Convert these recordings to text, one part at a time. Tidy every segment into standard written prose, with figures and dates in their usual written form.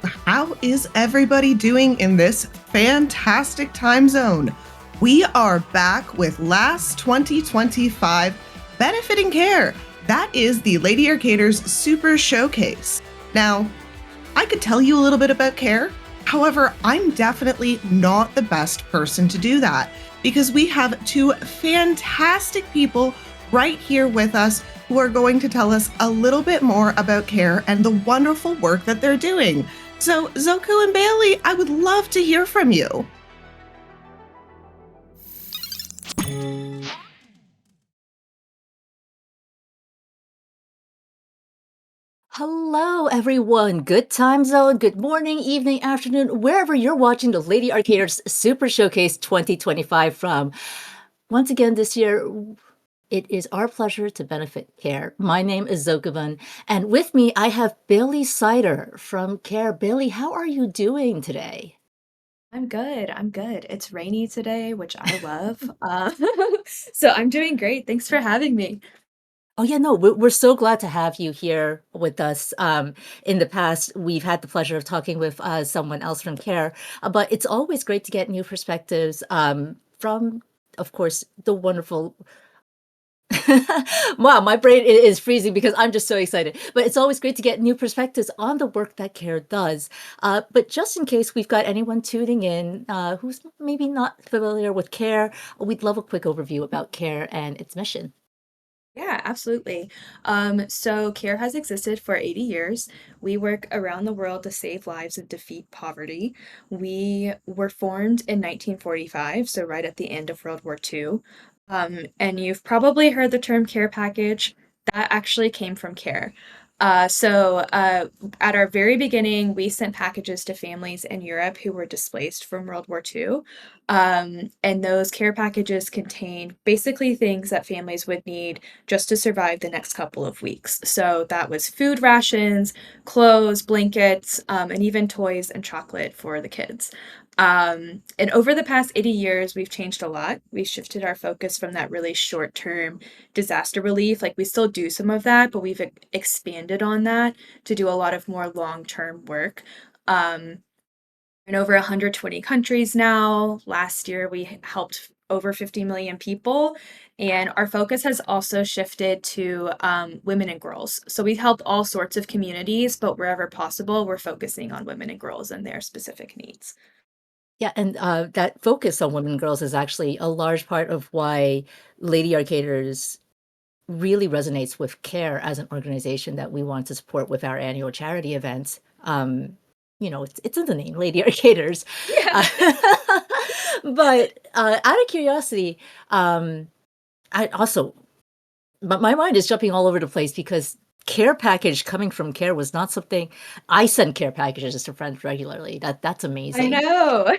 How is everybody doing in this fantastic time zone? We are back with LASS 2025 Benefiting Care. That is the Lady Arcaders Super Showcase. Now, I could tell you a little bit about care. However, I'm definitely not the best person to do that because we have two fantastic people right here with us who are going to tell us a little bit more about care and the wonderful work that they're doing. So, Zoku and Bailey, I would love to hear from you. Hello, everyone. Good time zone, good morning, evening, afternoon, wherever you're watching the Lady Arcaders Super Showcase 2025 from. Once again, this year, it is our pleasure to benefit CARE. My name is Zokubun, and with me, I have Bailey Seitter from CARE. Bailey, how are you doing today? I'm good. I'm good. It's rainy today, which I love. So I'm doing great. Thanks for having me. Oh, yeah, no, we're so glad to have you here with us. In the past, we've had the pleasure of talking with someone else from CARE, but it's always great to get new perspectives from, of course, the wonderful. Wow, my brain is freezing because I'm just so excited. But it's always great to get new perspectives on the work that CARE does. But just in case we've got anyone tuning in who's maybe not familiar with CARE, we'd love a quick overview about CARE and its mission. Yeah, absolutely. So CARE has existed for 80 years. We work around the world to save lives and defeat poverty. We were formed in 1945, so right at the end of World War II. And you've probably heard the term care package. That actually came from CARE. At our very beginning, we sent packages to families in Europe who were displaced from World War II. And those care packages contained basically things that families would need just to survive the next couple of weeks. So that was food rations, clothes, blankets, and even toys and chocolate for the kids. And over the past 80 years, we've changed a lot. We shifted our focus from that really short term disaster relief. Like we still do some of that, but we've expanded on that to do a lot of more long term work. Um, in over 120 countries now. Last year, we helped over 50 million people. And our focus has also shifted to women and girls. So we help all sorts of communities, but wherever possible, we're focusing on women and girls and their specific needs. Yeah, and that focus on women and girls is actually a large part of why Lady Arcaders really resonates with CARE as an organization that we want to support with our annual charity events. It's in the name, Lady Arcaders. Yeah. Uh, but out of curiosity, I also my mind is jumping all over the place because care package coming from CARE was not something I send care packages to friends regularly. That's I amazing. know.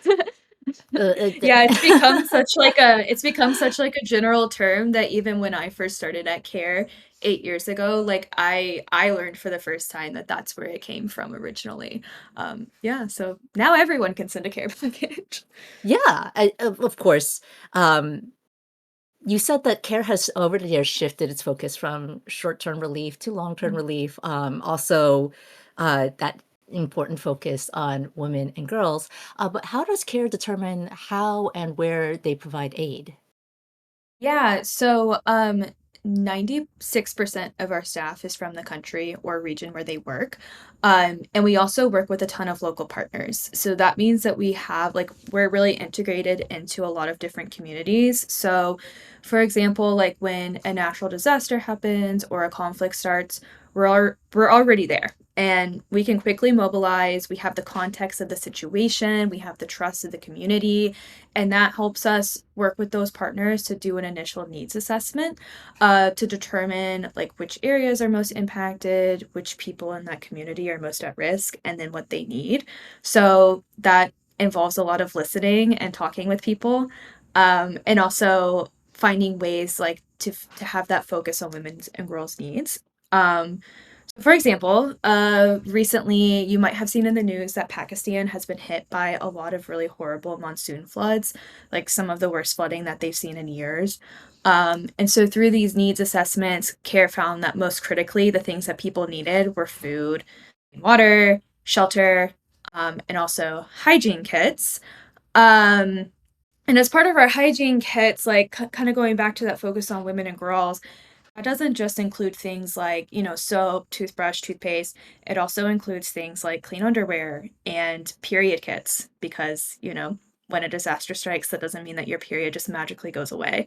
Uh, Yeah, uh, it's become such like a general term that even when I first started at CARE 8 years ago, like I learned for the first time that that's where it came from originally. Yeah, so now everyone can send a care package. Yeah, of course. Um, you said that CARE has over the years shifted its focus from short-term relief to long-term relief. Also, that important focus on women and girls. But how does CARE determine how and where they provide aid? Yeah, 96% of our staff is from the country or region where they work. And we also work with a ton of local partners. So that means that we're really integrated into a lot of different communities. So, for example, like when a natural disaster happens or a conflict starts, we're already there. And we can quickly mobilize. We have the context of the situation, we have the trust of the community, and that helps us work with those partners to do an initial needs assessment to determine like which areas are most impacted, which people in that community are most at risk, and then what they need. So that involves a lot of listening and talking with people, and also finding ways like to have that focus on women's and girls' needs. Um, for example, recently you might have seen in the news that Pakistan has been hit by a lot of really horrible monsoon floods, like some of the worst flooding that they've seen in years. And so through these needs assessments, CARE found that most critically, the things that people needed were food, water, shelter, and also hygiene kits. Um, and as part of our hygiene kits, like kind of going back to that focus on women and girls, that doesn't just include things like, soap, toothbrush, toothpaste. It also includes things like clean underwear and period kits because, when a disaster strikes, that doesn't mean that your period just magically goes away.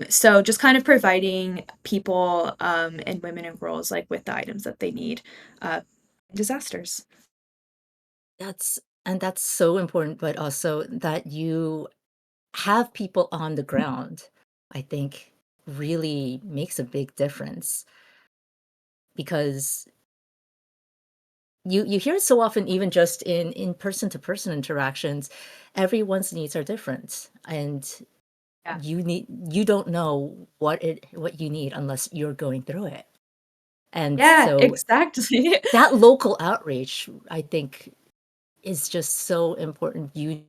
So just kind of providing people and women and girls like with the items that they need in disasters. That's so important, but also that you have people on the ground, I think really makes a big difference because you hear it so often even just in person to person interactions, everyone's needs are different and Yeah. you don't know what you need unless you're going through it. And Yeah, so exactly. that local outreach, I think, is just so important. You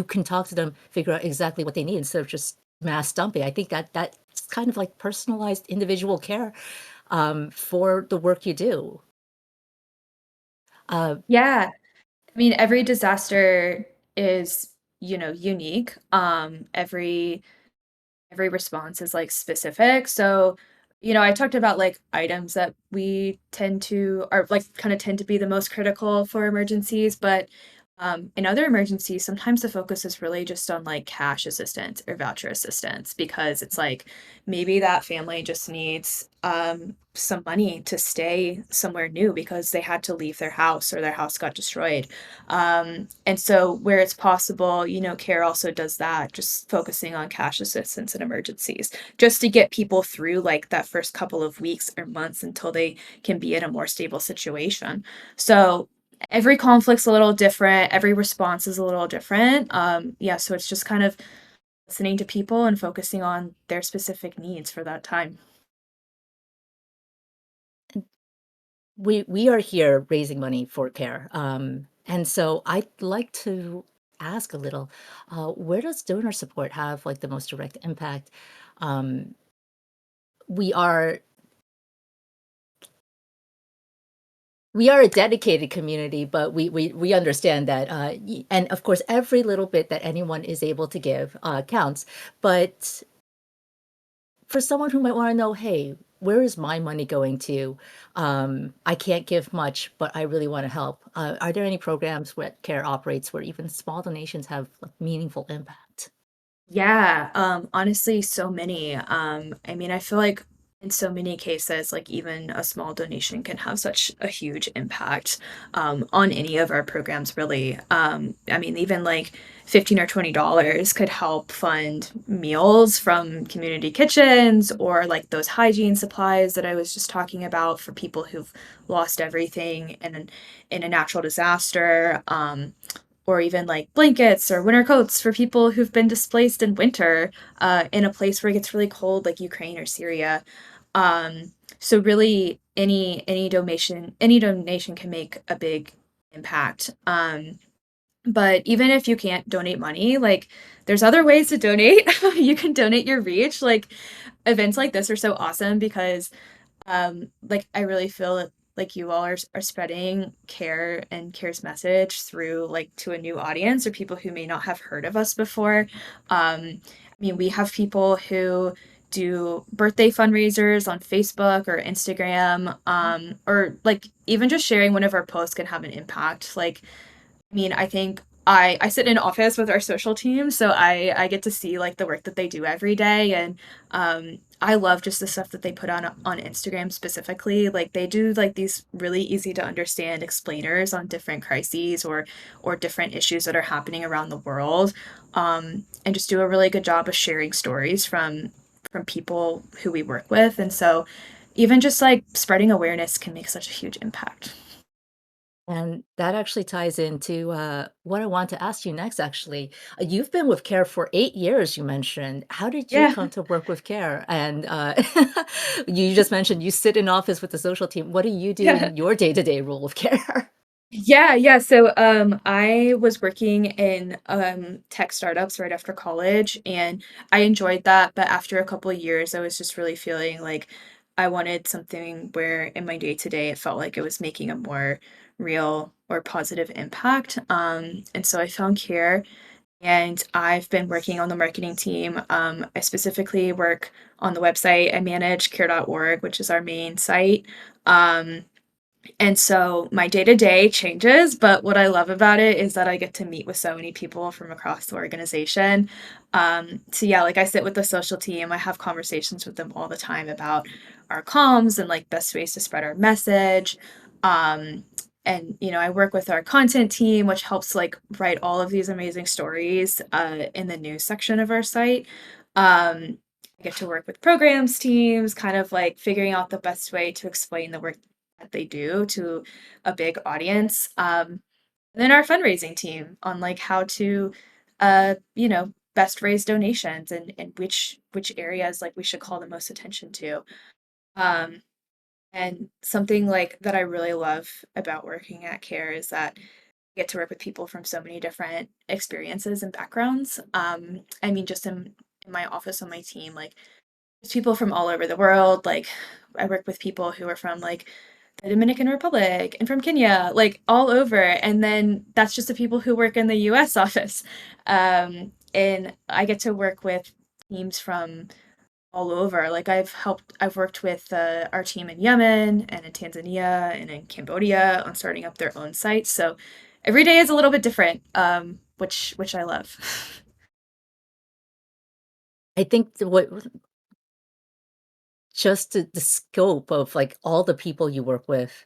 can talk to them, figure out exactly what they need instead of just mass dumping. I think that's kind of like personalized individual care for the work you do. Uh, Yeah. I mean, every disaster is, unique. Every response is like specific. So, I talked about like items that we tend to are like kind of tend to be the most critical for emergencies, but in other emergencies, sometimes the focus is really just on like cash assistance or voucher assistance because it's like maybe that family just needs some money to stay somewhere new because they had to leave their house or their house got destroyed. And so where it's possible, CARE also does that, just focusing on cash assistance in emergencies, just to get people through like that first couple of weeks or months until they can be in a more stable situation. So every conflict's a little different, every response is a little different. Yeah, so it's just kind of listening to people and focusing on their specific needs for that time. we are here raising money for care, and so I'd like to ask a little, where does donor support have like the most direct impact? Um, we are we are a dedicated community, but we understand that, and of course, every little bit that anyone is able to give counts. But for someone who might want to know, hey, where is my money going to? I can't give much, but I really want to help. Are there any programs where CARE operates where even small donations have like meaningful impact? Yeah, honestly, so many. I mean, I feel like in so many cases, like even a small donation can have such a huge impact on any of our programs, really. I mean, even like 15 or $20 could help fund meals from community kitchens or like those hygiene supplies that I was just talking about for people who've lost everything in a natural disaster. Or even like blankets or winter coats for people who've been displaced in winter in a place where it gets really cold, like Ukraine or Syria. So really, any donation can make a big impact. But even if you can't donate money, like there's other ways to donate. You can donate your reach. Like events like this are so awesome because like I really feel like you all are spreading care and care's message through like to a new audience or people who may not have heard of us before. I mean, we have people who do birthday fundraisers on Facebook or Instagram, or like even just sharing one of our posts can have an impact. Like I mean, I think I sit in an office with our social team, so I get to see like the work that they do every day, and I love just the stuff that they put on Instagram specifically. Like they do like these really easy to understand explainers on different crises or different issues that are happening around the world, and just do a really good job of sharing stories from people who we work with, and so even just like spreading awareness can make such a huge impact. And that actually ties into what I want to ask you next, actually. You've been with CARE for 8 years, you mentioned. How did you Yeah. come to work with CARE? And you just mentioned you sit in office with the social team. What do you do Yeah. in your day-to-day role of CARE? Yeah, yeah. So, I was working in tech startups right after college, and I enjoyed that. But after a couple of years, I was just really feeling like I wanted something where in my day to day, it felt like it was making a more real or positive impact. And so I found Care, and I've been working on the marketing team. I specifically work on the website. I manage care.org, which is our main site. Um, and so my day to day changes, but what I love about it is that I get to meet with so many people from across the organization. So yeah, like I sit with the social team, I have conversations with them all the time about our comms and like best ways to spread our message. Um, and I work with our content team, which helps like write all of these amazing stories in the news section of our site. I get to work with programs teams, kind of like figuring out the best way to explain the work that they do to a big audience. And then our fundraising team on like how to, best raise donations and which areas like we should call the most attention to. Um, and something like that I really love about working at Care is that I get to work with people from so many different experiences and backgrounds. I mean, just in my office on my team, like there's people from all over the world. Like I work with people who are from like the Dominican Republic and from Kenya, like all over. And then that's just the people who work in the US office. And I get to work with teams from all over. Like I've worked with our team in Yemen and in Tanzania and in Cambodia on starting up their own sites. So every day is a little bit different, which I love. I think what just the scope of like all the people you work with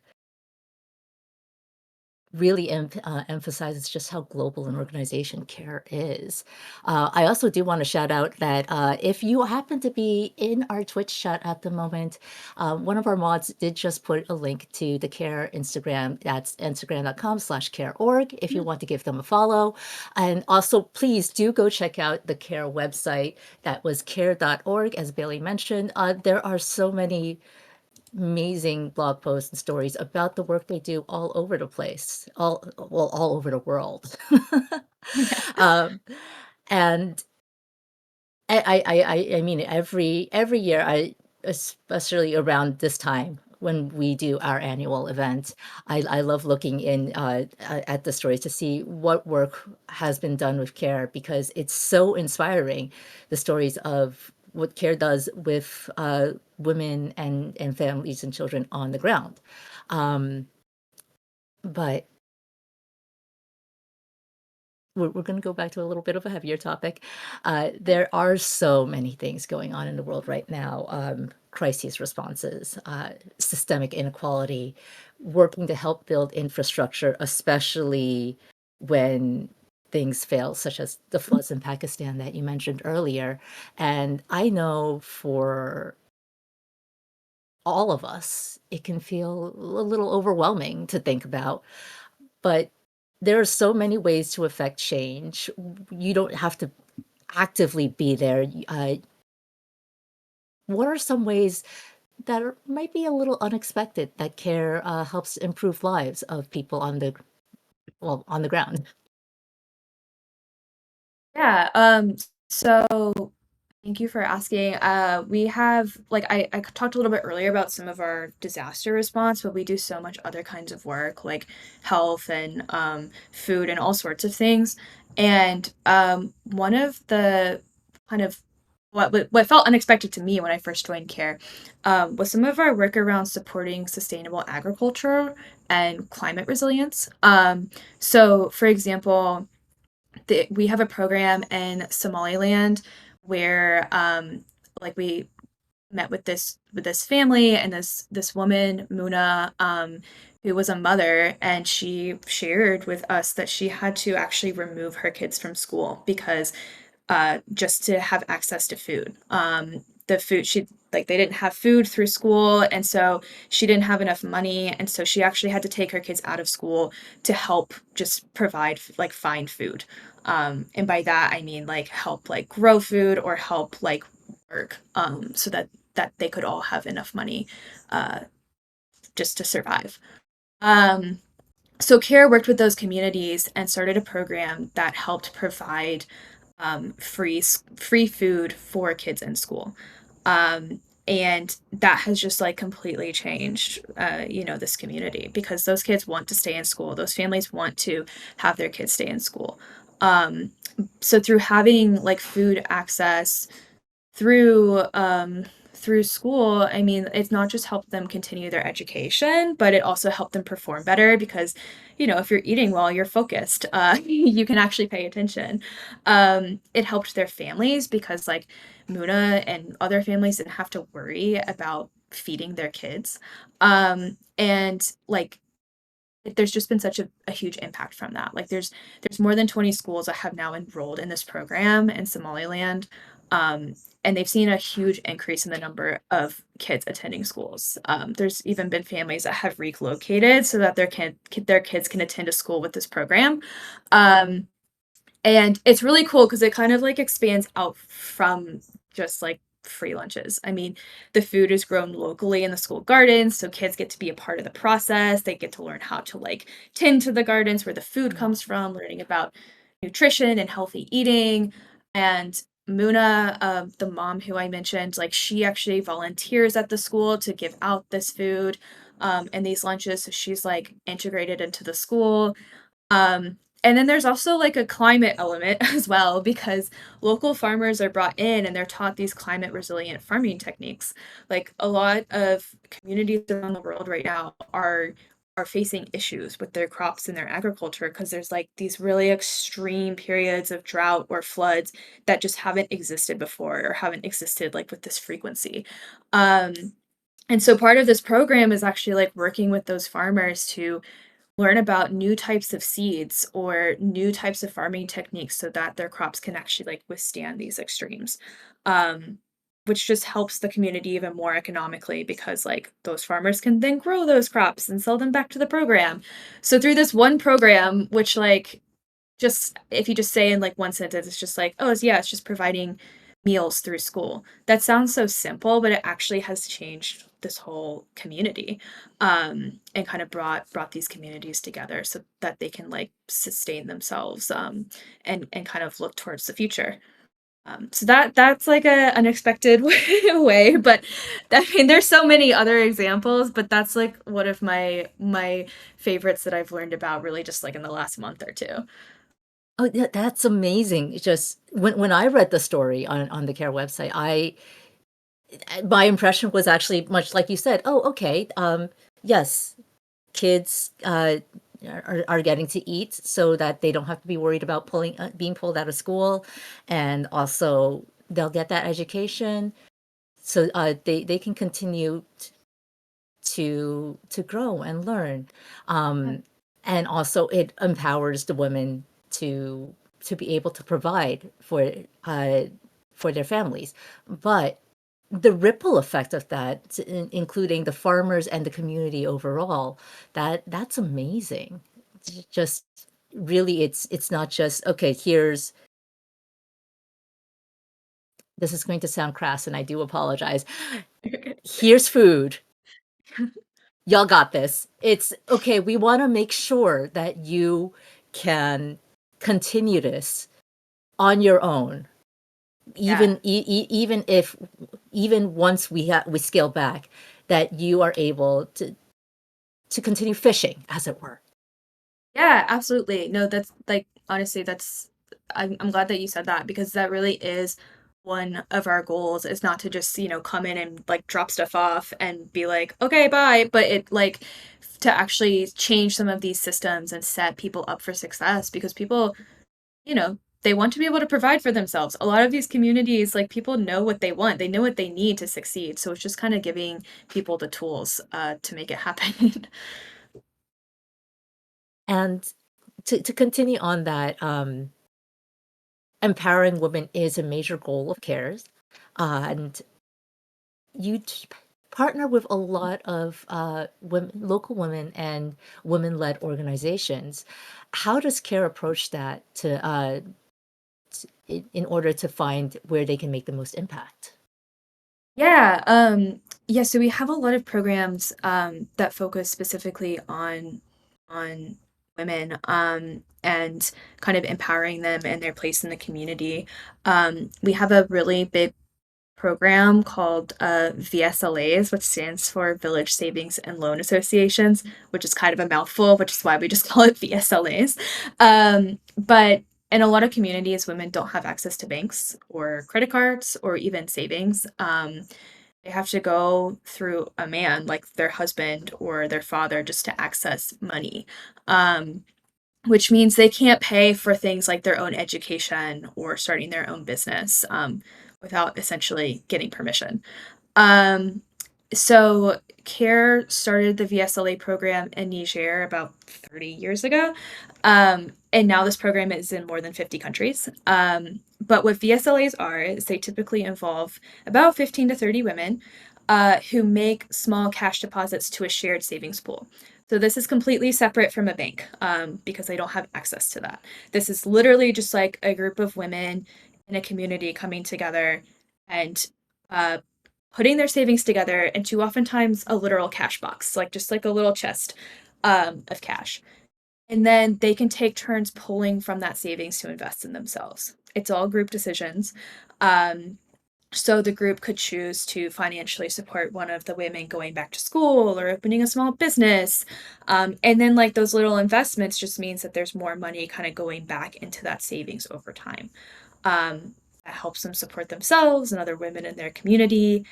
really emphasizes just how global an organization Care is. I also do want to shout out that if you happen to be in our Twitch chat at the moment, one of our mods did just put a link to the Care Instagram. That's instagram.com/careorg if you want to give them a follow. And also, please do go check out the Care website. That was care.org, as Bailey mentioned. There are so many amazing blog posts and stories about the work they do all over the place, all over the world. Yeah. um, and I mean every year, especially around this time when we do our annual event, I love looking in at the stories to see what work has been done with Care because it's so inspiring. The stories of what Care does with women and families and children on the ground. Um, but we're going to go back to a little bit of a heavier topic. There are so many things going on in the world right now, crises responses, systemic inequality, working to help build infrastructure, especially when things fail, such as the floods in Pakistan that you mentioned earlier. And I know for all of us, it can feel a little overwhelming to think about. But there are so many ways to affect change. You don't have to actively be there. What are some ways that might be a little unexpected that Care helps improve lives of people on the ground? Yeah. So thank you for asking. We have, like, I talked a little bit earlier about some of our disaster response, but we do so much other kinds of work, like health and food and all sorts of things. And one of the kind of what felt unexpected to me when I first joined Care was some of our work around supporting sustainable agriculture and climate resilience. So, for example, we have a program in Somaliland where like we met with this family and this woman Muna, who was a mother, and she shared with us that she had to actually remove her kids from school because just to have access to food. The food she like they didn't have food through school, and so she didn't have enough money, and so she actually had to take her kids out of school to help just provide like find food. And by that I mean like help like grow food or help like work, so that they could all have enough money uh, just to survive. Um, so Care worked with those communities and started a program that helped provide free food for kids in school. And that has just like completely changed, this community, because those kids want to stay in school. Those families want to have their kids stay in school. Um, so through having like food access through school, I mean, it's not just helped them continue their education, but it also helped them perform better because, if you're eating well, you're focused. You can actually pay attention. It helped their families because like Muna and other families didn't have to worry about feeding their kids. And like there's just been such a huge impact from that. Like there's more than 20 schools that have now enrolled in this program in Somaliland. Um, and they've seen a huge increase in the number of kids attending schools. There's even been families that have relocated so that their kids can attend a school with this program. Um, and it's really cool because it kind of like expands out from just like free lunches. I mean, the food is grown locally in the school gardens, so kids get to be a part of the process. They get to learn how to like tend to the gardens, where the food comes from, learning about nutrition and healthy eating. And Muna, the mom who I mentioned, like she actually volunteers at the school to give out this food and these lunches. So she's like integrated into the school. And then there's also like a climate element as well, because local farmers are brought in and they're taught these climate resilient farming techniques. Like a lot of communities around the world right now are facing issues with their crops and their agriculture because there's like these really extreme periods of drought or floods that just haven't existed before or haven't existed like with this frequency. Um, and so part of this program is actually like working with those farmers to learn about new types of seeds or new types of farming techniques so that their crops can actually like withstand these extremes. Um, which just helps the community even more economically because like those farmers can then grow those crops and sell them back to the program. So through this one program, which like just if you just say in like one sentence, it's just like, oh, yeah, it's just providing meals through school. That sounds so simple, but it actually has changed this whole community, and kind of brought these communities together so that they can like sustain themselves, and kind of look towards the future. So that's like a unexpected way, but I mean, there's so many other examples, but that's like one of my favorites that I've learned about really just like in the last month or two. Oh, yeah, that's amazing. It's just when I read the story on the CARE website, my impression was actually much like you said. Oh, okay. Yes, kids are getting to eat so that they don't have to be worried about being pulled out of school, and also they'll get that education so they can continue to grow and learn. And also it empowers the women to be able to provide uh, for their families. But the ripple effect of that, including the farmers and the community overall, that's amazing. Just really, it's not just okay. This is going to sound crass, and I do apologize. Here's food. Y'all got this. It's okay. We want to make sure that you can continue this on your own, Yeah. even if even once we scale back, that you are able to continue fishing, as it were. Yeah, absolutely. No, that's like honestly, I'm glad that you said that because that really is one of our goals is not to just, come in and like drop stuff off and be like, okay, bye, but it like to actually change some of these systems and set people up for success because people, they want to be able to provide for themselves. A lot of these communities, like people know what they want, they know what they need to succeed. So it's just kind of giving people the tools to make it happen. And to continue on that, empowering women is a major goal of CARES, and you partner with a lot of local women and women-led organizations. How does CARE approach that in order to find where they can make the most impact? Yeah, yeah, so we have a lot of programs that focus specifically on women, and kind of empowering them and their place in the community. We have a really big program called VSLAs, which stands for Village Savings and Loan Associations, which is kind of a mouthful, which is why we just call it VSLAs. But in a lot of communities, women don't have access to banks or credit cards or even savings. They have to go through a man, like their husband or their father, just to access money. Which means they can't pay for things like their own education or starting their own business without essentially getting permission. Um, so CARE started the VSLA program in Niger about 30 years ago. And now this program is in more than 50 countries. But what VSLAs are is they typically involve about 15 to 30 women who make small cash deposits to a shared savings pool. So this is completely separate from a bank because they don't have access to that. This is literally just like a group of women in a community coming together and uh, putting their savings together into oftentimes a literal cash box, like just like a little chest of cash. And then they can take turns pulling from that savings to invest in themselves. It's all group decisions. So the group could choose to financially support one of the women going back to school or opening a small business. And then like those little investments just means that there's more money kind of going back into that savings over time. That helps them support themselves and other women in their community.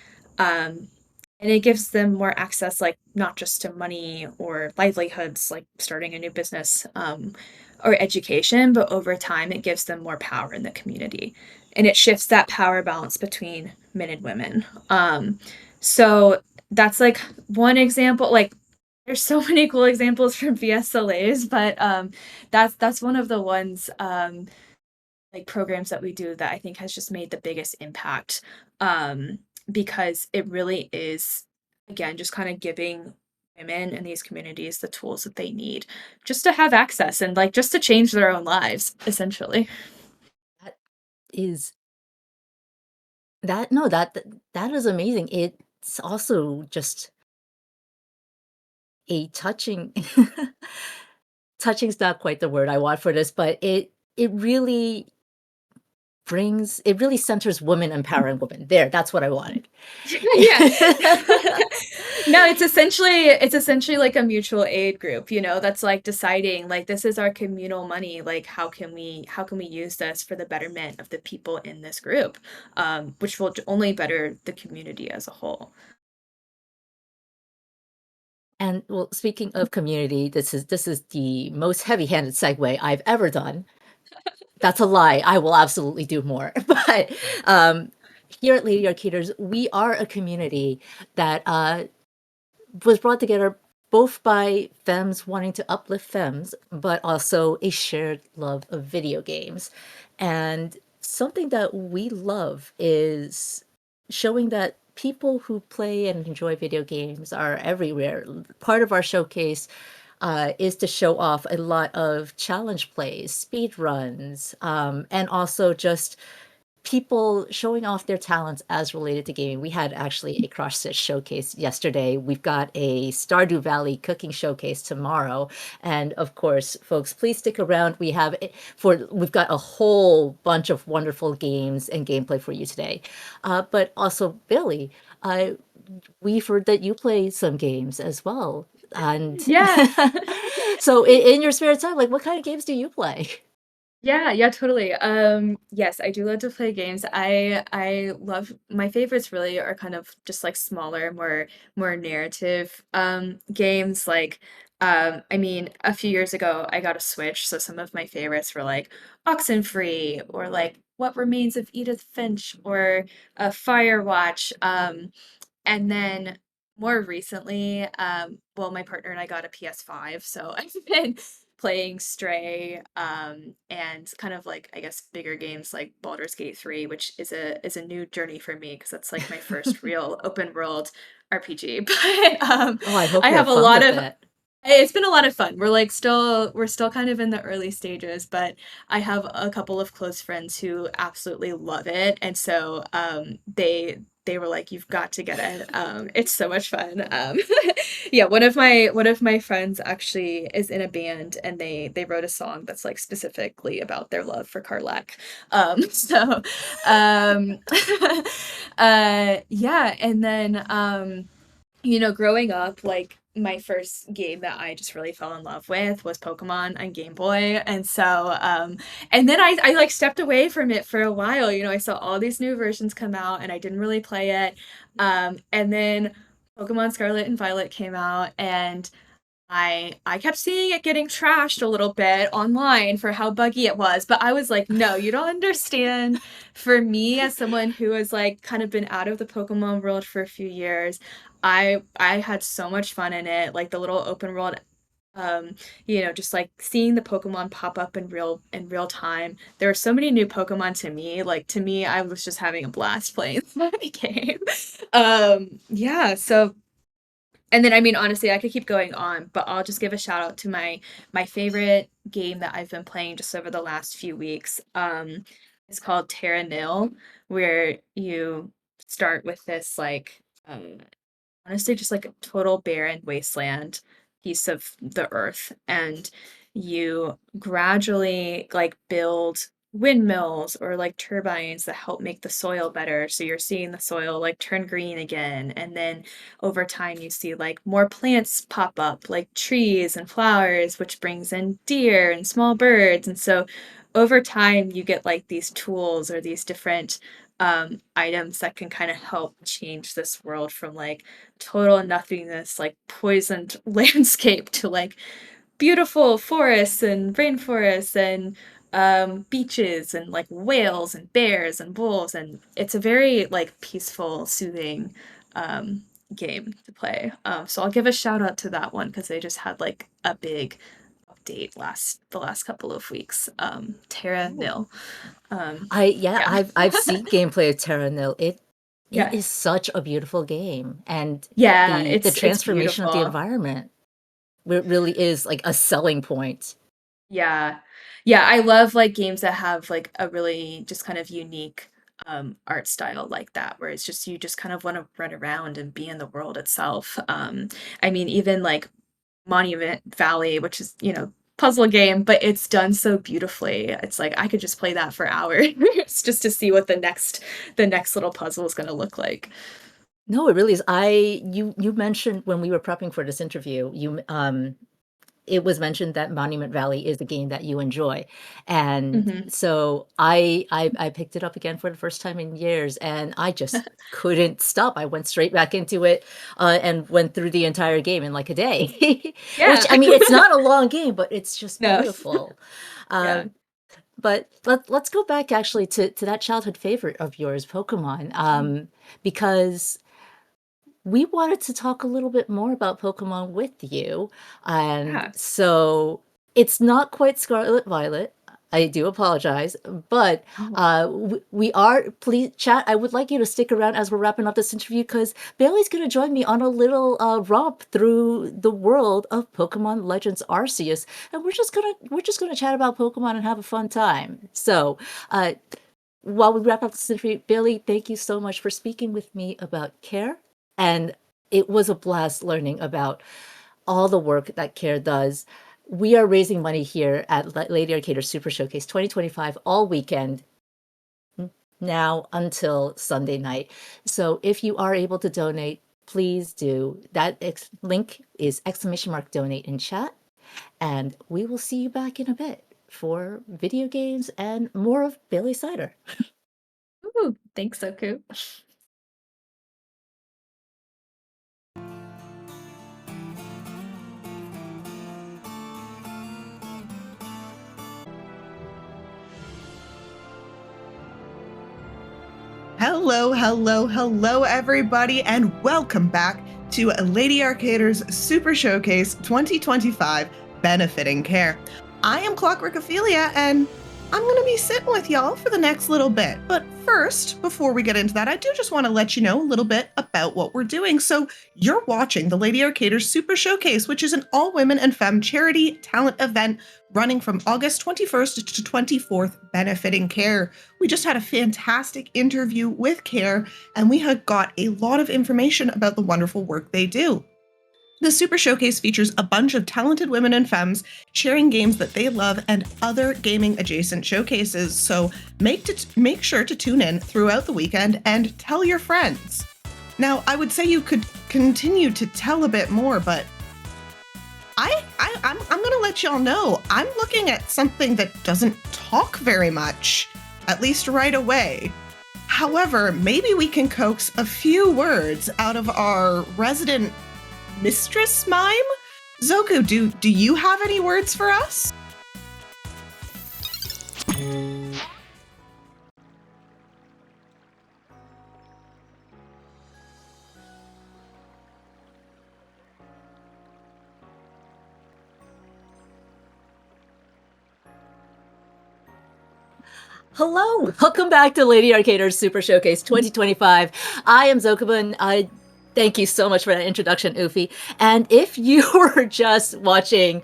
And it gives them more access, like not just to money or livelihoods, like starting a new business or education, but over time it gives them more power in the community. And it shifts that power balance between men and women. So that's like one example. Like there's so many cool examples from VSLAs, but that's one of the ones like programs that we do that I think has just made the biggest impact because it really is again just kind of giving women in these communities the tools that they need just to have access and like just to change their own lives essentially. That is that no, that is amazing. It's also just a touching touching's not quite the word I want for this, but it really centers women empowering women. There, that's what I wanted. Yeah. No, it's essentially like a mutual aid group, that's like deciding like this is our communal money, like how can we use this for the betterment of the people in this group, which will only better the community as a whole. And well, speaking of community, this is the most heavy-handed segue I've ever done. That's a lie. I will absolutely do more. But here at Lady Arcaders, we are a community that was brought together both by femmes wanting to uplift femmes, but also a shared love of video games. And something that we love is showing that people who play and enjoy video games are everywhere. Part of our showcase is to show off a lot of challenge plays, speed runs, and also just people showing off their talents as related to gaming. We had actually a cross stitch showcase yesterday. We've got a Stardew Valley cooking showcase tomorrow. And of course, folks, please stick around. We've got a whole bunch of wonderful games and gameplay for you today. But also, Billy, uh, we've heard that you play some games as well. And Yeah. so in your spare time, like what kind of games do you play? Yeah, yeah, totally. Yes, I do love to play games. I love my favorites really are kind of just like smaller, more narrative games. Like I mean, a few years ago I got a Switch, so some of my favorites were like Oxenfree or like What Remains of Edith Finch or Firewatch. And then more recently, well, my partner and I got a PS5, so I've been playing Stray, and kind of like I guess bigger games like Baldur's Gate 3, which is a new journey for me because that's like my first real open world RPG. But Oh, I hope I you have have a fun lot with of it. it's been a lot of fun. We're still kind of in the early stages, but I have a couple of close friends who absolutely love it, and so they they were like, "You've got to get it. It's so much fun." Yeah, one of my friends actually is in a band, and they wrote a song that's like specifically about their love for Carlac. So yeah, and then growing up, like my first game that I just really fell in love with was Pokemon on Game Boy. And so and then I like stepped away from it for a while. I saw all these new versions come out and I didn't really play it. And then Pokemon Scarlet and Violet came out, and I kept seeing it getting trashed a little bit online for how buggy it was, but I was like, no, you don't understand. For me, as someone who has like kind of been out of the Pokemon world for a few years, I had so much fun in it. Like the little open world, just like seeing the Pokemon pop up in real time. There were so many new Pokemon to me. Like to me, I was just having a blast playing that game. Yeah, so and then, I mean, honestly, I could keep going on, but I'll just give a shout out to my favorite game that I've been playing just over the last few weeks. It's called Terra Nil, where you start with this like honestly just like a total barren wasteland piece of the earth, and you gradually like build windmills or like turbines that help make the soil better, so you're seeing the soil like turn green again, and then over time you see like more plants pop up like trees and flowers, which brings in deer and small birds. And so over time you get like these tools or these different items that can kind of help change this world from like total nothingness, like poisoned landscape, to like beautiful forests and rainforests and beaches and like whales and bears and bulls. And it's a very like peaceful, soothing game to play. So I'll give a shout out to that one because they just had like a big update the last couple of weeks. Terra Nil. Yeah. I've seen gameplay of Terra Nil. It Yeah. is such a beautiful game, and Yeah, the it's transformation of the beautiful. environment really is like a selling point. Yeah. Yeah, I love like games that have like a really just kind of unique art style like that, where it's just you just kind of want to run around and be in the world itself. I mean, even like Monument Valley, which is, puzzle game, but it's done so beautifully. It's like I could just play that for hours just to see what the next little puzzle is going to look like. No, it really is. You mentioned when we were prepping for this interview, it was mentioned that Monument Valley is a game that you enjoy, and Hmm. so I picked it up again for the first time in years, and I just couldn't stop. I went straight back into it, and went through the entire game in like a day. Which, Yeah. I mean, it's not a long game, but it's just No. beautiful. Yeah. Um, but let's go back actually to that childhood favorite of yours, Pokemon, because we wanted to talk a little bit more about Pokemon with you. And Yeah. so it's not quite Scarlet Violet. I do apologize, but Oh. we are, please, chat. I would like you to stick around as we're wrapping up this interview because Bailey's going to join me on a little romp through the world of Pokemon Legends Arceus, and we're just gonna chat about Pokemon and have a fun time. So, uh, while we wrap up this interview, Bailey, thank you so much for speaking with me about care. And it was a blast learning about all the work that CARE does. We are raising money here at Lady Arcader Super Showcase 2025 all weekend, now until Sunday night. So if you are able to donate, please do. That link is !donate in chat. And we will see you back in a bit for video games and more of Bailey Seitter. Ooh, thanks, Soku. Hello, hello, hello, everybody, and welcome back to Lady Arcader's Super Showcase 2025 Benefiting Care. I am ClockworkOphelia, and I'm going to be sitting with y'all for the next little bit. But first, before we get into that, I do just want to let you know a little bit about what we're doing. So you're watching the Lady Arcaders Super Showcase, which is an all-women and femme charity talent event running from August 21st to 24th, benefiting CARE. We just had a fantastic interview with CARE, and we had got a lot of information about the wonderful work they do. The Super Showcase features a bunch of talented women and femmes sharing games that they love and other gaming adjacent showcases. So make sure to tune in throughout the weekend and tell your friends. Now, I would say you could continue to tell a bit more, but I'm going to let y'all know I'm looking at something that doesn't talk very much, at least right away. However, maybe we can coax a few words out of our resident mistress mime? Zoku, do you have any words for us? Hello, welcome back to Lady Arcaders Super Showcase 2025. I am Zokubun. Thank you so much for that introduction, Ufi. And if you were just watching,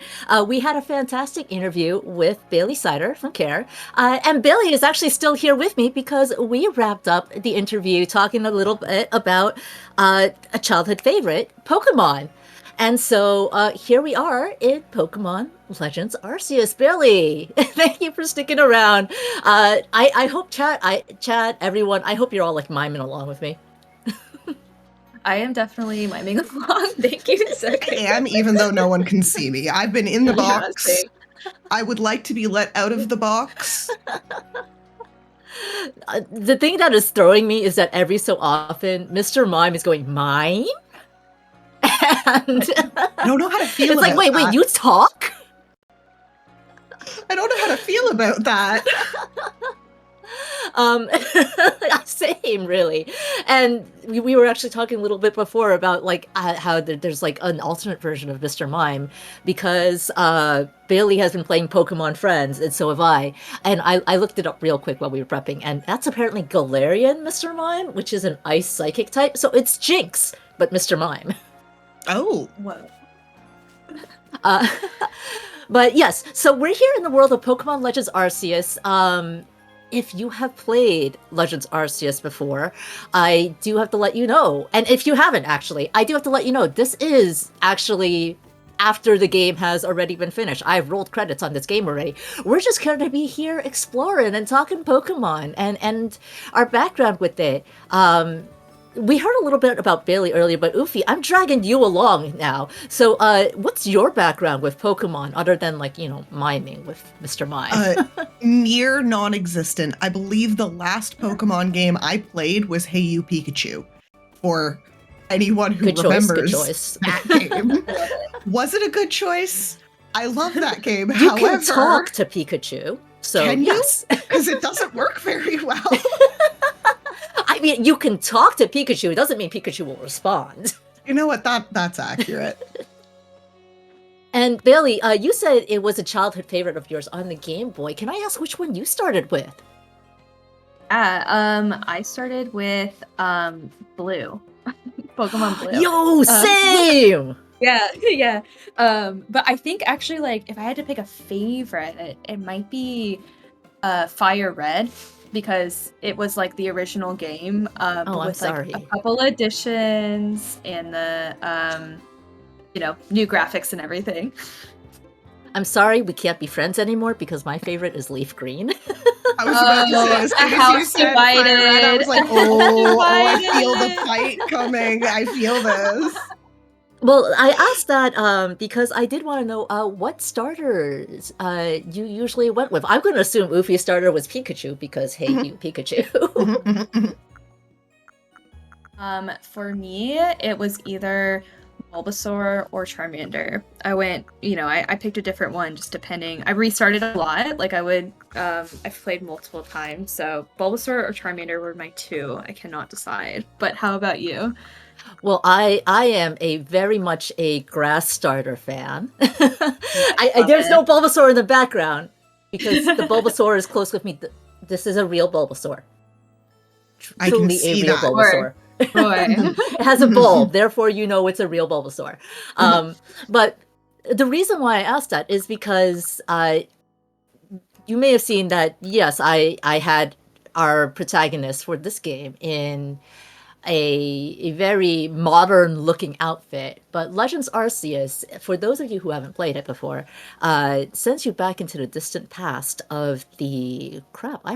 we had a fantastic interview with Bailey Seitter from CARE. And Bailey is actually still here with me because we wrapped up the interview talking a little bit about a childhood favorite, Pokemon. And so here we are in Pokemon Legends Arceus. Bailey, thank you for sticking around. I hope chat, everyone, I hope you're all like miming along with me. I am definitely miming along. Thank you, Zach. I am, even though no one can see me. I've been in the box. same. I would like to be let out of the box. The thing that is throwing me is that every so often, Mr. Mime is going, mime? And I don't know how to feel it's about like, wait, you talk? I don't know how to feel about that. Same, really. And we were actually talking a little bit before about like how there's like an alternate version of Mr. Mime because Bailey has been playing Pokemon Friends, and so have I. And I looked it up real quick while we were prepping, and that's apparently Galarian Mr. Mime, which is an ice psychic type. So it's Jinx, but Mr. Mime. Oh. Whoa. But yes, so we're here in the world of Pokemon Legends Arceus. If you have played Legends Arceus before, I do have to let you know. And if you haven't, actually, I do have to let you know, this is actually after the game has already been finished. I've rolled credits on this game already. We're just going to be here exploring and talking Pokemon and our background with it. We heard a little bit about Bailey earlier, but Ufi, I'm dragging you along now. So what's your background with Pokemon other than like, miming with Mr. Mime? Near non-existent. I believe the last Pokemon game I played was Hey You Pikachu. For anyone who remembers that game. Was it a good choice? I love that game. You can talk to Pikachu. So can you? Yes. Because it doesn't work very well. I mean, you can talk to Pikachu. It doesn't mean Pikachu will respond. You know what? That's accurate. And Bailey, you said it was a childhood favorite of yours on the Game Boy. Can I ask which one you started with? I started with Blue. Pokemon Blue. Yo, same! Yeah. But I think actually, like, if I had to pick a favorite, it might be Fire Red, because it was like the original game, but with like a couple additions and the new graphics and everything. I'm sorry, we can't be friends anymore because my favorite is Leaf Green. I was about to say, as soon as you said Fire Red, I was like, I feel the fight coming. I feel this. Well, I asked that because I did want to know what starters you usually went with. I'm going to assume Ufi's starter was Pikachu because, hey, you, Pikachu. For me, it was either Bulbasaur or Charmander. I picked a different one just depending. I restarted a lot. Like I've played multiple times. So Bulbasaur or Charmander were my two. I cannot decide. But how about you? Well, I am very much a grass starter fan. There's no Bulbasaur in the background. because the Bulbasaur is close with me. This is a real Bulbasaur. I can Truly see a real that. Bulbasaur. Boy. It has a bulb, therefore you know it's a real Bulbasaur. But the reason why I asked that is because you may have seen that, yes, I had our protagonist for this game in a very modern looking outfit, but Legends Arceus, for those of you who haven't played it before, sends you back into the distant past of I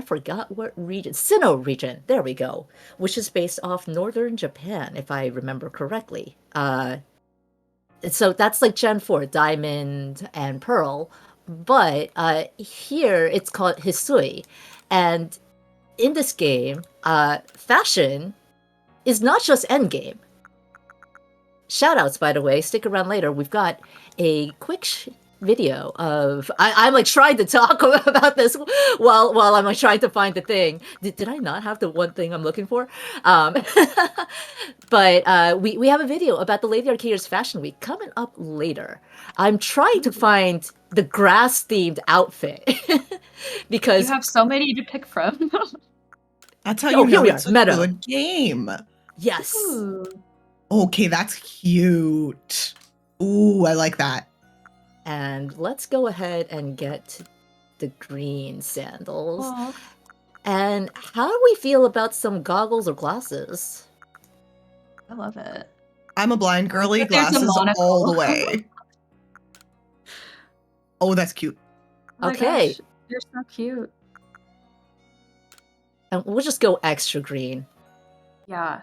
forgot what region, Sinnoh region, there we go, which is based off northern Japan, if I remember correctly. So that's like Gen 4, Diamond and Pearl, but here it's called Hisui, and in this game, fashion is not just endgame. Shoutouts, by the way. Stick around later. We've got a quick video of... I'm like trying to talk about this while I'm like trying to find the thing. Did I not have the one thing I'm looking for? But we have a video about the Lady Arcaders Fashion Week coming up later. I'm trying to find the grass-themed outfit because... You have so many to pick from. That's how you know it's a Meta. good game. Yes. Ooh. Okay, that's cute. Ooh, I like that. And let's go ahead and get the green sandals. Aw. And how do we feel about some goggles or glasses? I love it. I'm a blind girly, But there's a glasses monocle. all the way. Oh, that's cute. Oh my Okay. gosh, you're so cute. And we'll just go extra green. Yeah.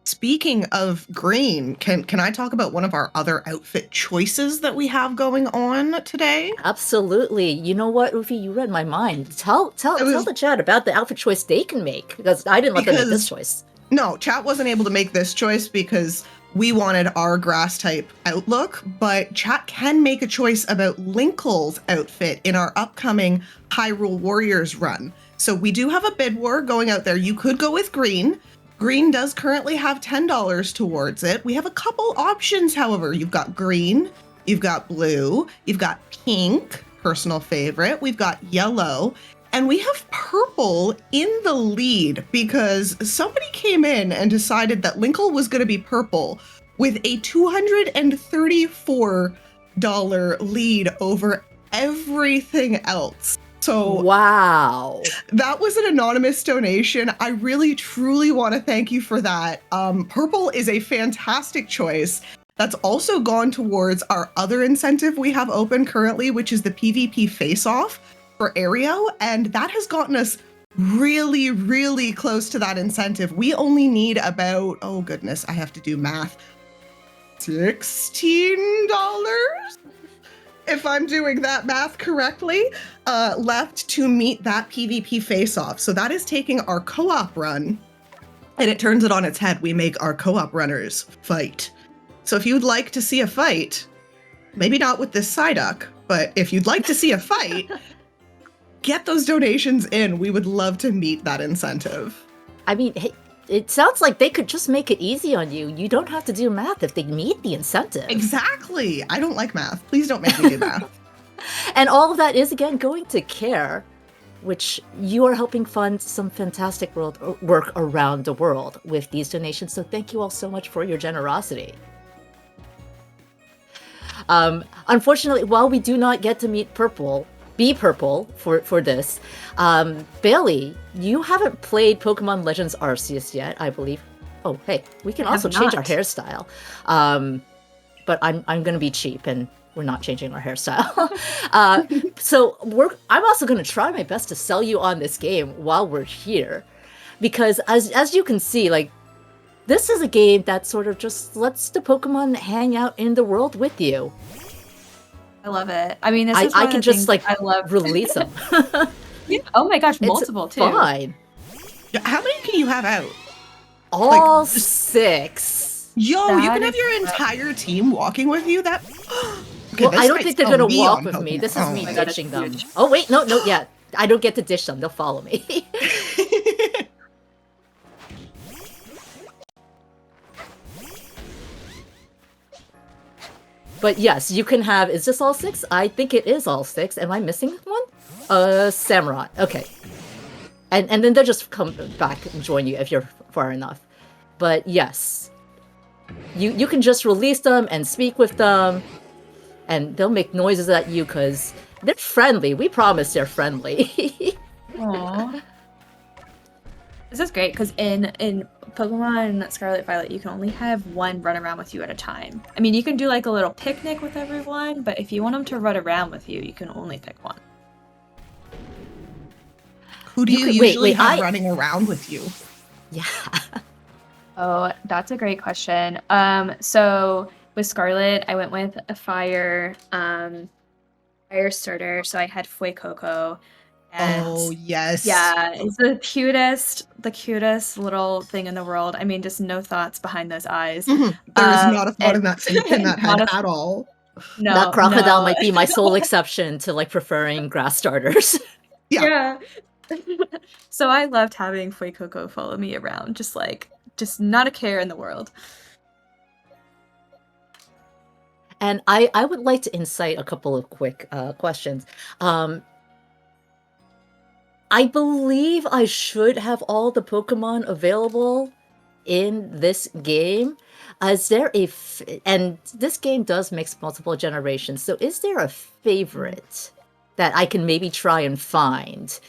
Speaking of green, can I talk about one of our other outfit choices that we have going on today? Absolutely. You know what, Ufi? You read my mind. Tell the chat about the outfit choice they can make, because I didn't let them make this choice. No, chat wasn't able to make this choice because we wanted our grass type outlook, but chat can make a choice about Linkle's outfit in our upcoming Hyrule Warriors run. So we do have a bid war going out there. You could go with green. Green does currently have $10 towards it. We have a couple options, however. You've got green, you've got blue, you've got pink, personal favorite, we've got yellow, and we have purple in the lead because somebody came in and decided that Linkle was going to be purple with a $234 lead over everything else. So wow, that was an anonymous donation. I really, truly want to thank you for that. Purple is a fantastic choice. That's also gone towards our other incentive we have open currently, which is the PvP face-off for Aereo, and that has gotten us really, really close to that incentive. We only need about, oh goodness, I have to do math, $16? If I'm doing that math correctly, left to meet that PvP face-off. So that is taking our co-op run, and it turns it on its head. We make our co-op runners fight. So if you'd like to see a fight, maybe not with this Psyduck, but if you'd like to see a fight, get those donations in. We would love to meet that incentive. I mean, hey, it sounds like they could just make it easy on you. You don't have to do math if they meet the incentive. Exactly. I don't like math. Please don't make me do math. And all of that is, again, going to CARE, which you are helping fund some fantastic work around the world with these donations. So thank you all so much for your generosity. Unfortunately, while we do not get to meet Purple for this, Bailey, you haven't played Pokemon Legends Arceus yet, I believe. Oh, hey, we can also change our hairstyle. But I'm going to be cheap and we're not changing our hairstyle. So I'm also going to try my best to sell you on this game while we're here, because as you can see, like, this is a game that sort of just lets the Pokemon hang out in the world with you. I love it. I mean, this is I can just like I love. release them. Oh my gosh, multiple it's too. Fine. How many can you have out? All Like, 6. Yo, you That can have is your entire team walking with you? That. Okay, Well, this I don't might think they're sell gonna walk on with me. Pokemon. This is me my God, ditching it's them. huge. Oh wait, no, yeah. I don't get to ditch them. They'll follow me. But yes, you can have, is this all 6? I think it is all 6. Am I missing one? Samurott. Okay. And then they'll just come back and join you if you're far enough. But yes, you can just release them and speak with them, and they'll make noises at you because they're friendly. We promise they're friendly. Aww. This is great because in Pokemon Scarlet Violet, you can only have one run around with you at a time. I mean, you can do like a little picnic with everyone, but if you want them to run around with you, you can only pick one. Who do you usually have running around with you? Yeah. Oh, that's a great question. So with Scarlet, I went with a fire starter. So I had Fuecoco. Oh, yes. Yeah, it's the cutest little thing in the world. I mean, just no thoughts behind those eyes. There is not a thought in that head at all. No, that crocodile no. might be my sole exception to like preferring grass starters. Yeah. So I loved having Fuecoco follow me around, just not a care in the world. And I would like to incite a couple of quick questions. I believe I should have all the Pokemon available in this game. Is there and this game does mix multiple generations, so is there a favorite that I can maybe try and find?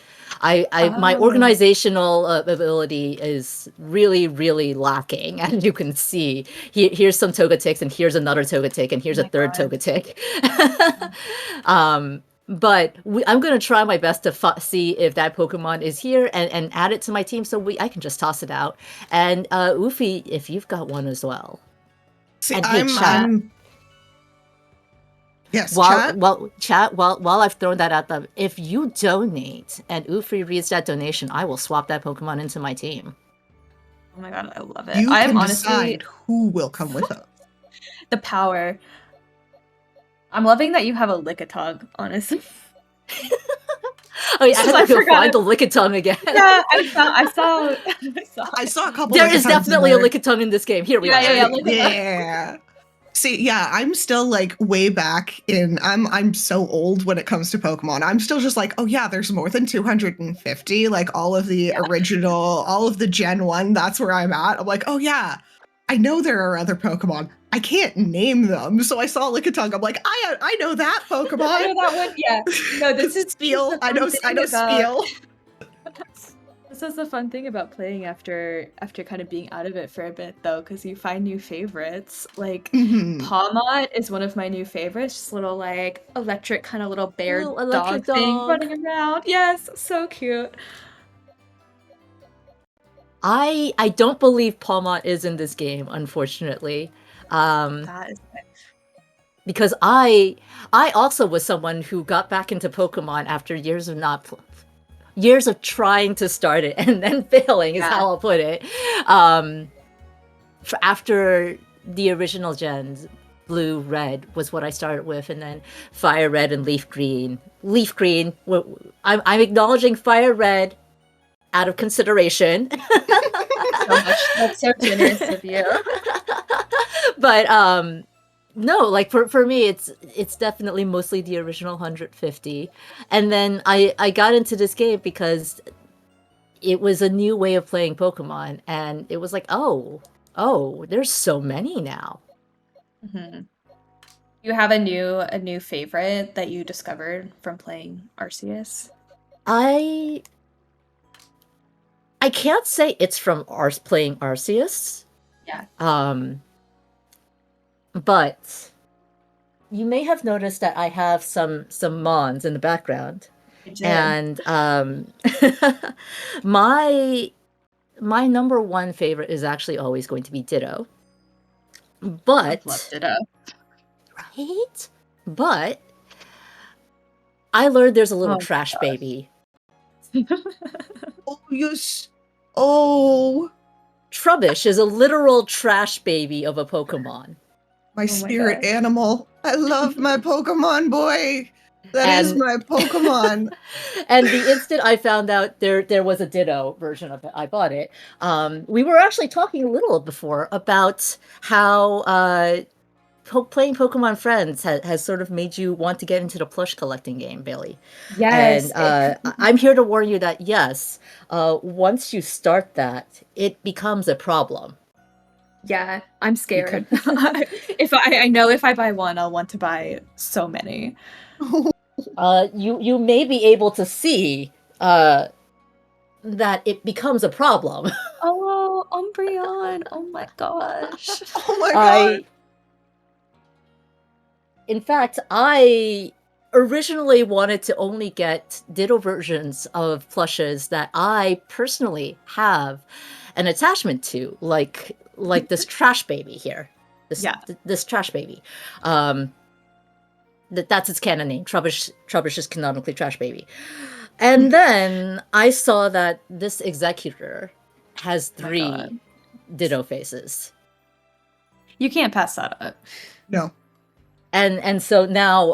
My organizational ability is really, really lacking, as you can see. Here's some Togeticks, and here's another Togetic, and here's a third Togetic. But I'm going to try my best to see if that Pokemon is here and add it to my team so I can just toss it out. And Ufi, if you've got one as well. See, and hey, chat. Yes, chat. While I've thrown that at them, if you donate and Ufi reads that donation, I will swap that Pokemon into my team. Oh my god, I love it. You can decide who will come with us. The power. I'm loving that you have a Lickitung, honestly. Oh yeah, I had to go find the Lickitung again. Yeah, I saw a couple. There is definitely a Lickitung in this game. Here we are. Yeah. See, yeah, I'm still like way back in. I'm so old when it comes to Pokemon. I'm still just like, oh yeah, there's more than 250. Like all of the original, all of the Gen 1. That's where I'm at. I'm like, oh yeah, I know there are other Pokemon. I can't name them. So I saw Lickitung. I'm like, I know that Pokemon. I know that one. Yeah. No, this is Spiel. I know Spiel. This is the fun thing about playing after kind of being out of it for a bit, though, because you find new favorites. Like Pawmot is one of my new favorites. Just little like electric kind of little bear dog thing running around. Yes, so cute. I don't believe Pawmot is in this game, unfortunately. That is because I also was someone who got back into Pokemon after years of trying to start it and then failing is how I'll put it. After the original gens, Blue, Red was what I started with, and then Fire Red and Leaf Green. Leaf Green, I'm acknowledging Fire Red out of consideration. so much. That's so generous of you. But no, like for me, it's definitely mostly the original 150. And then I got into this game because it was a new way of playing Pokemon, and it was like, oh, there's so many now. Mm-hmm. You have a new favorite that you discovered from playing Arceus? I can't say it's from playing Arceus. Yeah. But you may have noticed that I have some Mons in the background. And my number one favorite is actually always going to be Ditto. But I love Ditto. Right? But I learned there's a little trash baby. Oh, yes. Oh. Trubbish is a literal trash baby of a Pokemon. My spirit animal. I love my Pokemon boy. That is my Pokemon. And the instant I found out there was a Ditto version of it, I bought it. We were actually talking a little before about how playing Pokemon Friends has sort of made you want to get into the plush collecting game, Bailey. Yes. And I'm here to warn you that yes, once you start that, it becomes a problem. Yeah, I'm scared. I know if I buy one, I'll want to buy so many. You may be able to see that it becomes a problem. Oh, Umbreon. Oh my gosh. Oh my god. In fact, I originally wanted to only get Ditto versions of plushes that I personally have an attachment to, like this trash baby here. This trash baby. That's its canon name. Trubbish is canonically trash baby. And then I saw that this executor has 3 Ditto faces. You can't pass that up. No. And so now,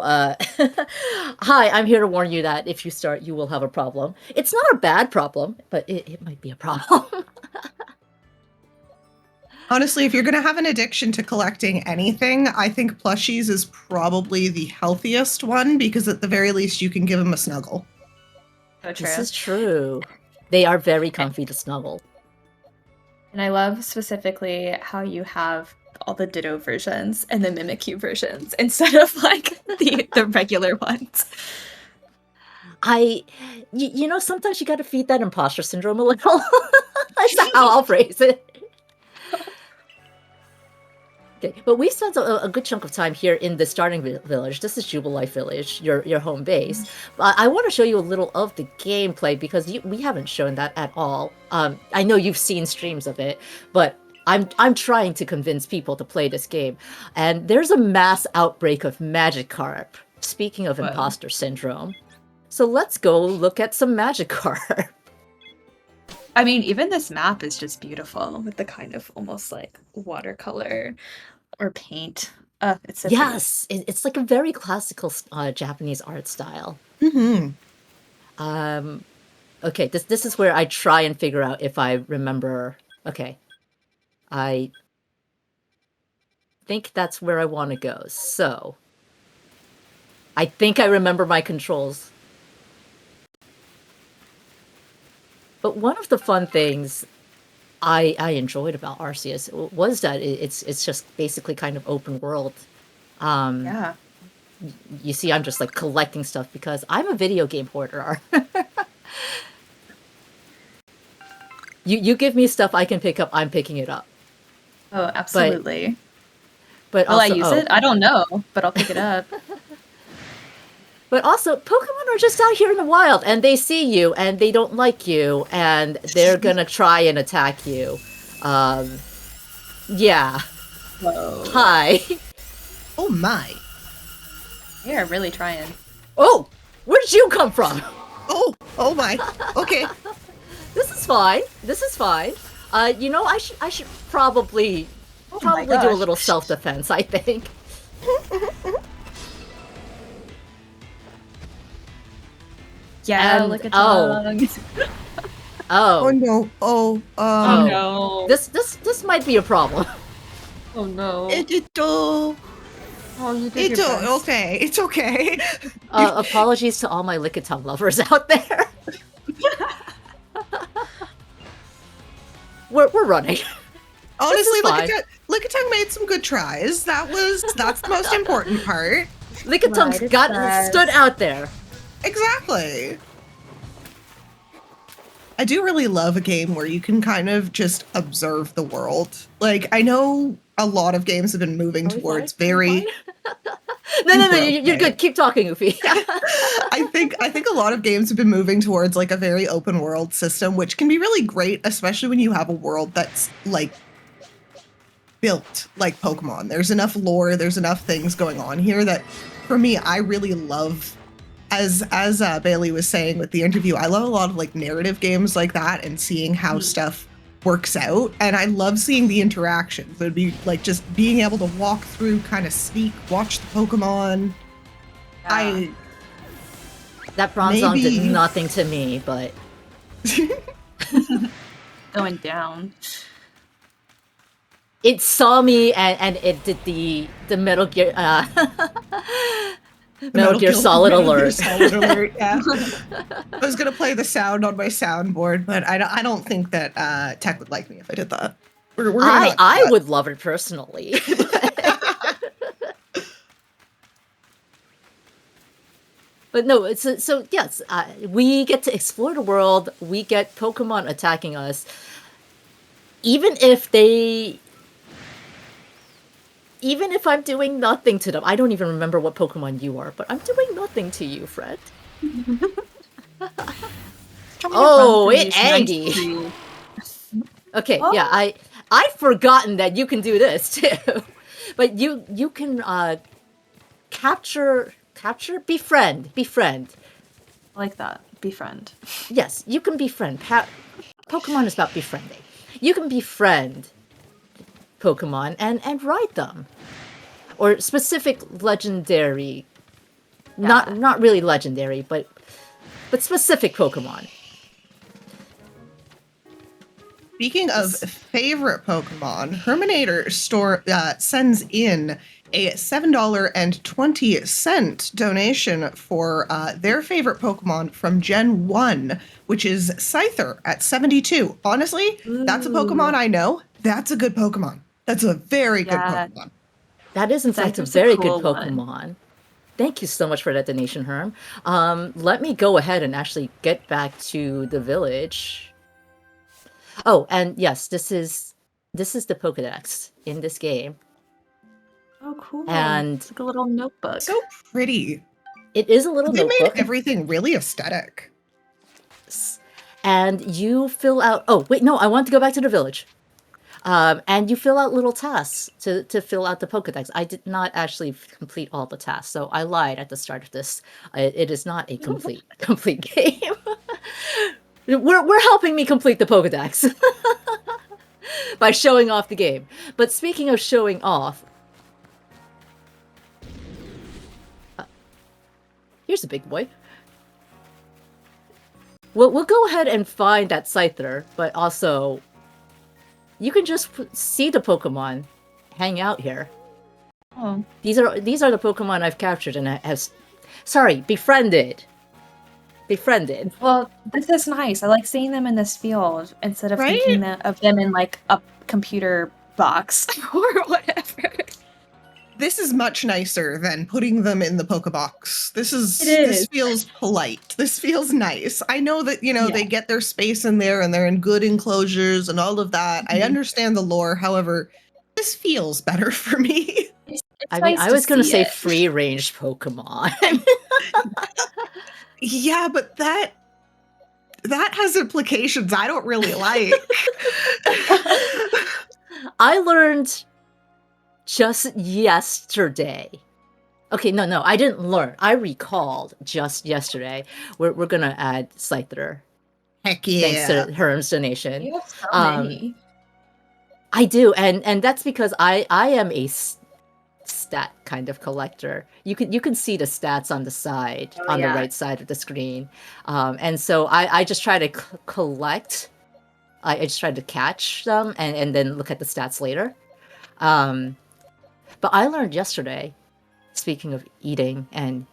hi, I'm here to warn you that if you start, you will have a problem. It's not a bad problem, but it might be a problem. Honestly, if you're going to have an addiction to collecting anything, I think plushies is probably the healthiest one because at the very least you can give them a snuggle. So true. This is true. They are very comfy to snuggle. And I love specifically how you have all the Ditto versions and the Mimikyu versions instead of like the regular ones. You know, sometimes you got to feed that imposter syndrome a little. That's how I'll phrase it. Okay, but we spent a good chunk of time here in the starting village. This is Jubilife Village, your home base. I want to show you a little of the gameplay because we haven't shown that at all. I know you've seen streams of it, but I'm trying to convince people to play this game. And there's a mass outbreak of Magikarp. Speaking of imposter syndrome. So let's go look at some Magikarp. I mean, even this map is just beautiful with the kind of almost like watercolor or paint. It's so yes, it's like a very classical Japanese art style. Mm-hmm. Okay, this is where I try and figure out if I remember. Okay, I think that's where I want to go. So I think I remember my controls. But one of the fun things I enjoyed about Arceus was that it's just basically kind of open world. yeah. You see, I'm just like collecting stuff because I'm a video game hoarder. You give me stuff I can pick up, I'm picking it up. Oh, absolutely. But will also, I use it? I don't know, but I'll pick it up. But also, Pokemon are just out here in the wild, and they see you, and they don't like you, and they're gonna try and attack you. Yeah. Whoa. Hi. Oh my. They are really trying. Oh! Where did you come from? Oh my. Okay. This is fine. This is fine. You know, I should probably do a little self-defense, I think. Yeah, look at tongues. Oh no. Oh no. This might be a problem. Oh no. Oh, you did your best. okay. It's okay. Apologies to all my Lickitung lovers out there. We're running. Honestly, Lickitung made some good tries. That's the most important part. Lickitung stood out there. Exactly. I do really love a game where you can kind of just observe the world. Like, I know a lot of games have been moving towards very... No, you're good. Keep talking, Ufi. I think a lot of games have been moving towards like a very open world system, which can be really great, especially when you have a world that's like built like Pokemon. There's enough lore, there's enough things going on here that for me, I really love. As Bailey was saying with the interview, I love a lot of like narrative games like that and seeing how stuff works out. And I love seeing the interactions. It would be like just being able to walk through, kind of sneak, watch the Pokemon. Yeah. That Bronzong did nothing to me, but going down. it saw me and it did the Metal Gear The Metal Gear Solid Metal Gear alert. Solid alert. Yeah. I was gonna play the sound on my soundboard, but I don't think that Tech would like me if I did that. We're gonna not do I that. would love it personally. But no, it's so yes, we get to explore the world. We get Pokemon attacking us, even if I'm doing nothing to them. I don't even remember what Pokemon you are, but I'm doing nothing to you, Fred. Oh, it Angie. Okay, Oh. yeah, I've forgotten that you can do this too. But you can capture, befriend. I like that. Befriend. Yes, you can befriend. Pokemon is about befriending. You can befriend Pokemon and ride them, or specific legendary, not really legendary, but specific Pokemon. Speaking of favorite Pokemon, Herminator sends in a $7.20 donation for their favorite Pokemon from Gen 1, which is Seitter at 72. Honestly, that's a Pokemon I know. That's a good Pokemon. That's a very good Pokemon. That is, in fact, a Seitter's very cool good Pokemon. Thank you so much for that donation, Herm. Let me go ahead and actually get back to the village. Oh, and yes, this is the Pokédex in this game. Oh, cool. And it's like a little notebook. So pretty. It is a little They notebook. made everything really aesthetic. And you fill out... Oh, wait, no, I want to go back to the village. And you fill out little tasks to fill out the Pokédex. I did not actually complete all the tasks, so I lied at the start of this. It is not a complete game. We're helping me complete the Pokédex by showing off the game. But speaking of showing off, here's a big boy. We'll go ahead and find that Scyther, but also you can just see the Pokemon hang out here. Oh. These are the Pokemon I've captured and befriended. Well, this is nice. I like seeing them in this field instead of Right? thinking of them in like a computer box or whatever. This is much nicer than putting them in the Pokebox. This is. feels polite. This feels nice. I know that, Yeah. they get their space in there and they're in good enclosures and all of that. I understand the lore. However, this feels better for me. It's I mean, nice I was going to see say it. free-range Pokemon. Yeah, but that has implications I don't really like. I learned just yesterday. Okay, no, I didn't learn. I recalled just yesterday. We're gonna add Scyther. Heck yeah. Thanks to Herm's donation. You have so many. I do, and that's because I am a stat kind of collector. You can see the stats on the side, the right side of the screen, and so I just try to collect. I just try to catch them and then look at the stats later. But I learned yesterday, speaking of eating and,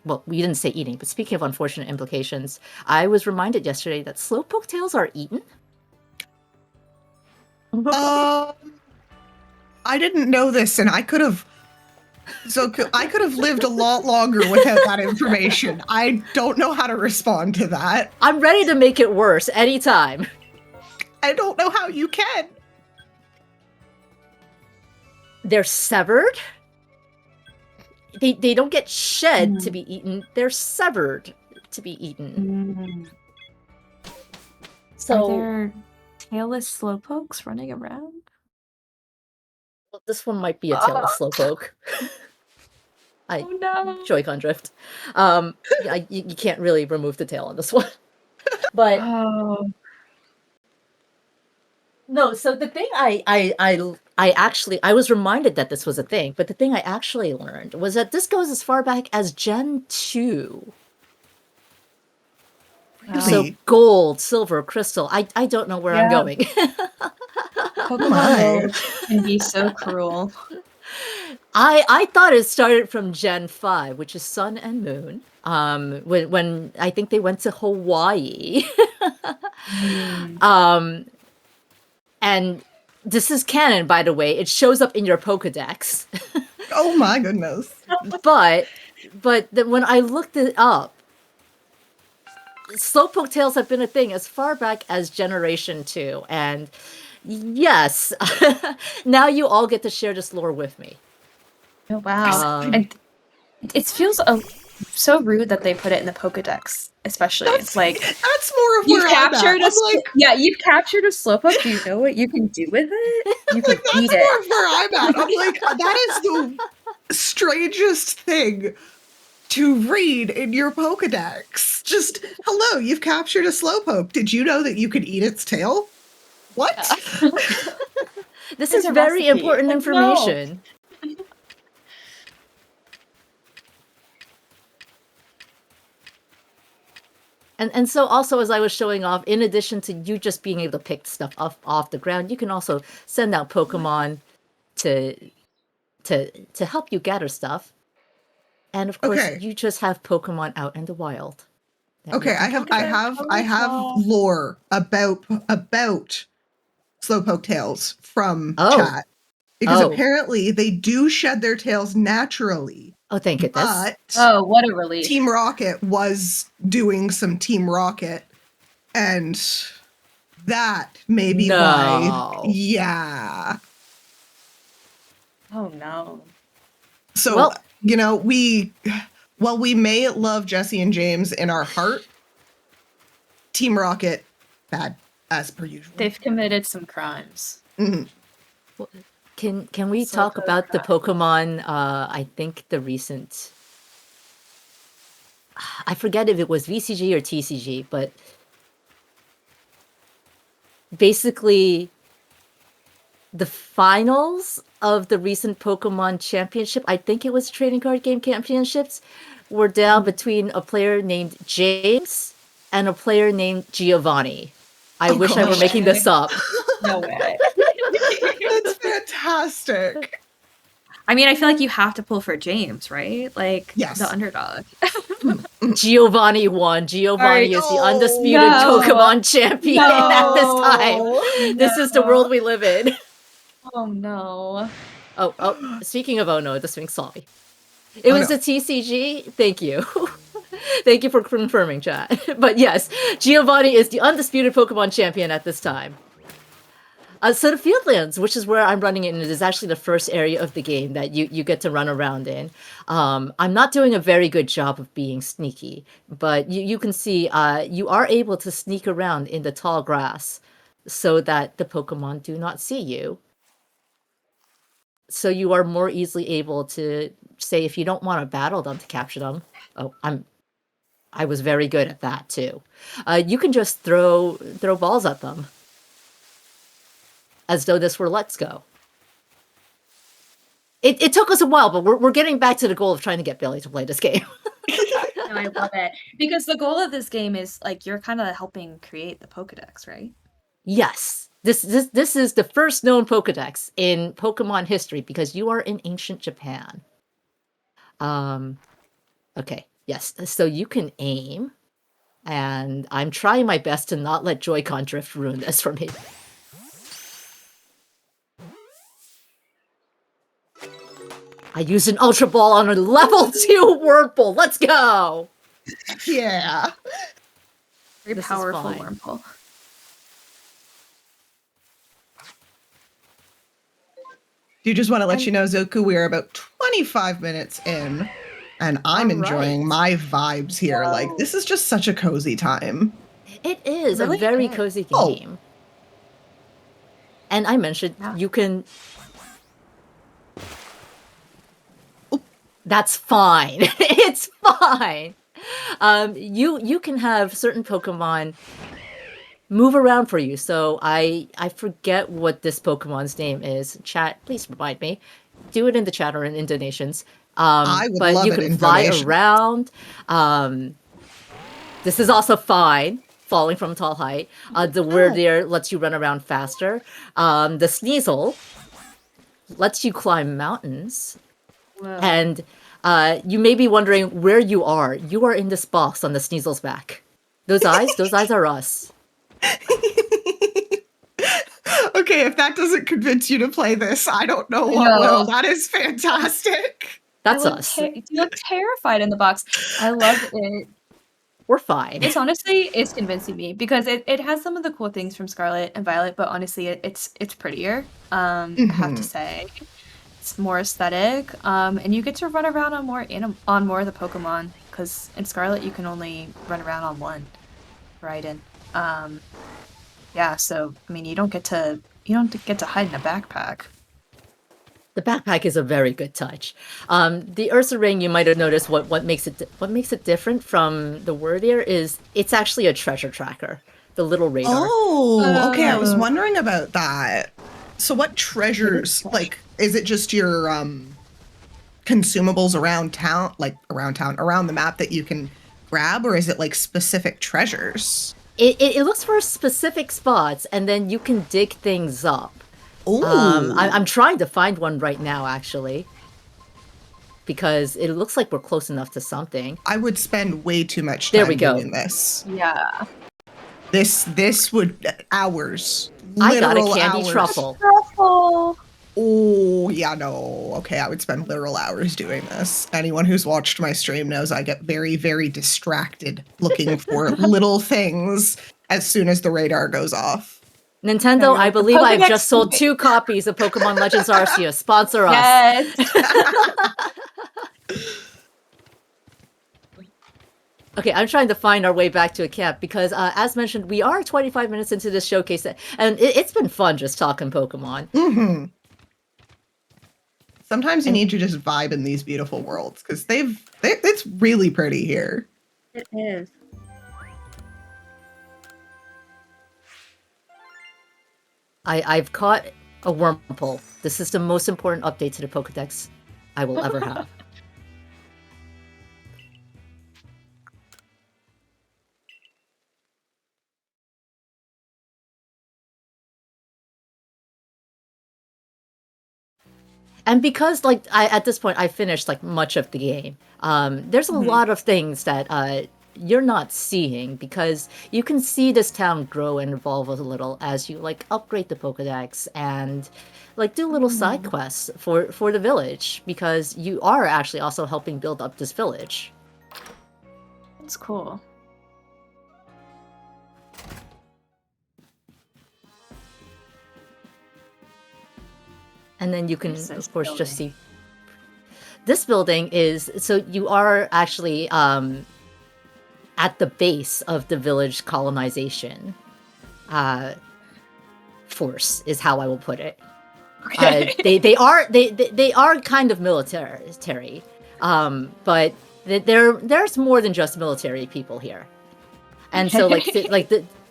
well, we didn't say eating, but speaking of unfortunate implications, I was reminded yesterday that slowpoke tails are eaten. I didn't know this, and I could have lived a lot longer without that information. I don't know how to respond to that. I'm ready to make it worse anytime. I don't know how you can. They're severed. They don't get shed to be eaten. They're severed to be eaten. So are there tailless slowpokes running around? Well, this one might be a tailless slowpoke. Oh no! Joy-Con drift. You can't really remove the tail on this one. But no, so the thing I was reminded that this was a thing, but the thing I actually learned was that this goes as far back as Gen 2. Really? So gold, silver, crystal. I don't know where I'm going. my. Can be so cruel. I thought it started from Gen 5, which is Sun and Moon. When I think they went to Hawaii. And this is canon, by the way. It shows up in your Pokedex. Oh my goodness. But when I looked it up, Slowpoke tails have been a thing as far back as Generation 2. And yes, now you all get to share this lore with me. Oh, wow. And it feels so rude that they put it in the Pokedex, especially. It's like, That's more of you've where I'm captured at. I'm like, you've captured a Slowpoke. Do you know what you can do with it? You can that's eat more it. of where I'm at. I'm like, that is the strangest thing to read in your Pokedex. Just, hello, you've captured a Slowpoke. Did you know that you could eat its tail? What? This There's is a very recipe. important Like, information. And so also, as I was showing off, in addition to you just being able to pick stuff off the ground, you can also send out Pokemon to help you gather stuff. And of course, Okay. you just have Pokemon out in the wild. that you Okay, can I capture. have lore about Slowpoke tails from Oh. chat. Because Oh. apparently they do shed their tails naturally. Oh, thank goodness. But Oh, what a relief. Team Rocket was doing some Team Rocket, and that may be why. No. Yeah. Oh no. So, Well- you know, while we may love Jesse and James in our heart, Team Rocket, bad as per usual. They've committed some crimes. Mhm. Can we So talk good, about the guys. Pokemon, I think the recent... I forget if it was VCG or TCG, but basically the finals of the recent Pokemon Championship, I think it was Trading Card Game Championships, were down between a player named James and a player named Giovanni. I Oh, wish I were gosh. making this up. No way. That's fantastic. I mean, I feel like you have to pull for James, right? Like, Yes. the underdog. Giovanni won. Giovanni is the Oh, undisputed no. Pokemon champion at this time. This is the No. world we live in. Oh no. Oh, speaking of oh no, the Sphinx saw me. It was no. a TCG. Thank you. Thank you for confirming, chat. But yes, Giovanni is the undisputed Pokemon champion at this time. So the Fieldlands, which is where I'm running in, is actually the first area of the game that you get to run around in. I'm not doing a very good job of being sneaky, but you can see you are able to sneak around in the tall grass so that the Pokemon do not see you. So you are more easily able to say if you don't want to battle them to capture them. Oh, I was very good at that too. You can just throw balls at them. As though this were Let's Go. It took us a while, but we're getting back to the goal of trying to get Billy to play this game. No, I love it. Because the goal of this game is, like, you're kind of helping create the Pokedex, right? Yes. This is the first known Pokedex in Pokemon history because you are in ancient Japan. Okay. Yes. So you can aim. And I'm trying my best to not let Joy-Con drift ruin this for me. I used an Ultra Ball on a level 2 Wurmple. Let's go! Yeah. Very This is powerful fine. Wurmple. Do you just want to let you know, Zoku, we're about 25 minutes in, and I'm All enjoying right. my vibes here. Whoa. Like, this is just such a cozy time. It is Really a very is. cozy Oh. game. And I mentioned Yeah. you can... That's fine. It's fine. You can have certain Pokemon move around for you. So I forget what this Pokemon's name is. Chat, please remind me. Do it in the chat or in donations. I would but love you it can in fly donations. around. This is also fine. falling from tall height. The Wordier lets you run around faster. The Sneasel lets you climb mountains. Whoa. And you may be wondering where you are. You are in this box on the Sneasel's back. Those eyes are us. Okay, if that doesn't convince you to play this, I don't know what will. That is fantastic. That's us. You look terrified in the box. I love it. We're fine. It's convincing me because it has some of the cool things from Scarlet and Violet, but honestly, it's prettier. I have to say, it's more aesthetic. And you get to run around on more of the Pokemon because in Scarlet you can only run around on one, Raiden. Yeah. So I mean, you don't get to hide in a backpack. The backpack is a very good touch. The Ursa Ring, you might have noticed what makes it different from the Wordier is it's actually a treasure tracker, the little radar. Oh, okay. I was wondering about that. So what treasures, like, is it just your consumables around the map that you can grab, or is it like specific treasures? It looks for specific spots, and then you can dig things up. Ooh. I'm trying to find one right now, actually, because it looks like we're close enough to something. I would spend way too much time doing this. Yeah. This would hours. I got a Literal candy hours. truffle. Oh, yeah, no. Okay, I would spend literal hours doing this. Anyone who's watched my stream knows I get very, very distracted looking for little things as soon as the radar goes off. Nintendo, I believe I've just sold 2 copies of Pokemon Legends Arceus. Sponsor us. Yes. Okay, I'm trying to find our way back to a camp because, as mentioned, we are 25 minutes into this showcase, and it's been fun just talking Pokemon. Mm-hmm. Sometimes you need to just vibe in these beautiful worlds because it's really pretty here. It is. I've caught a Wurmple. This is the most important update to the Pokedex I will ever have. And because, like, at this point, I finished, like, much of the game, there's a lot of things that you're not seeing because you can see this town grow and evolve a little as you, like, upgrade the Pokedex and, like, do little side quests for the village because you are actually also helping build up this village. That's cool. And then you can, of course, just see. This building is, so you are actually at the base of the village colonization force, is how I will put it. Okay. They are kind of military, but there's more than just military people here. And so,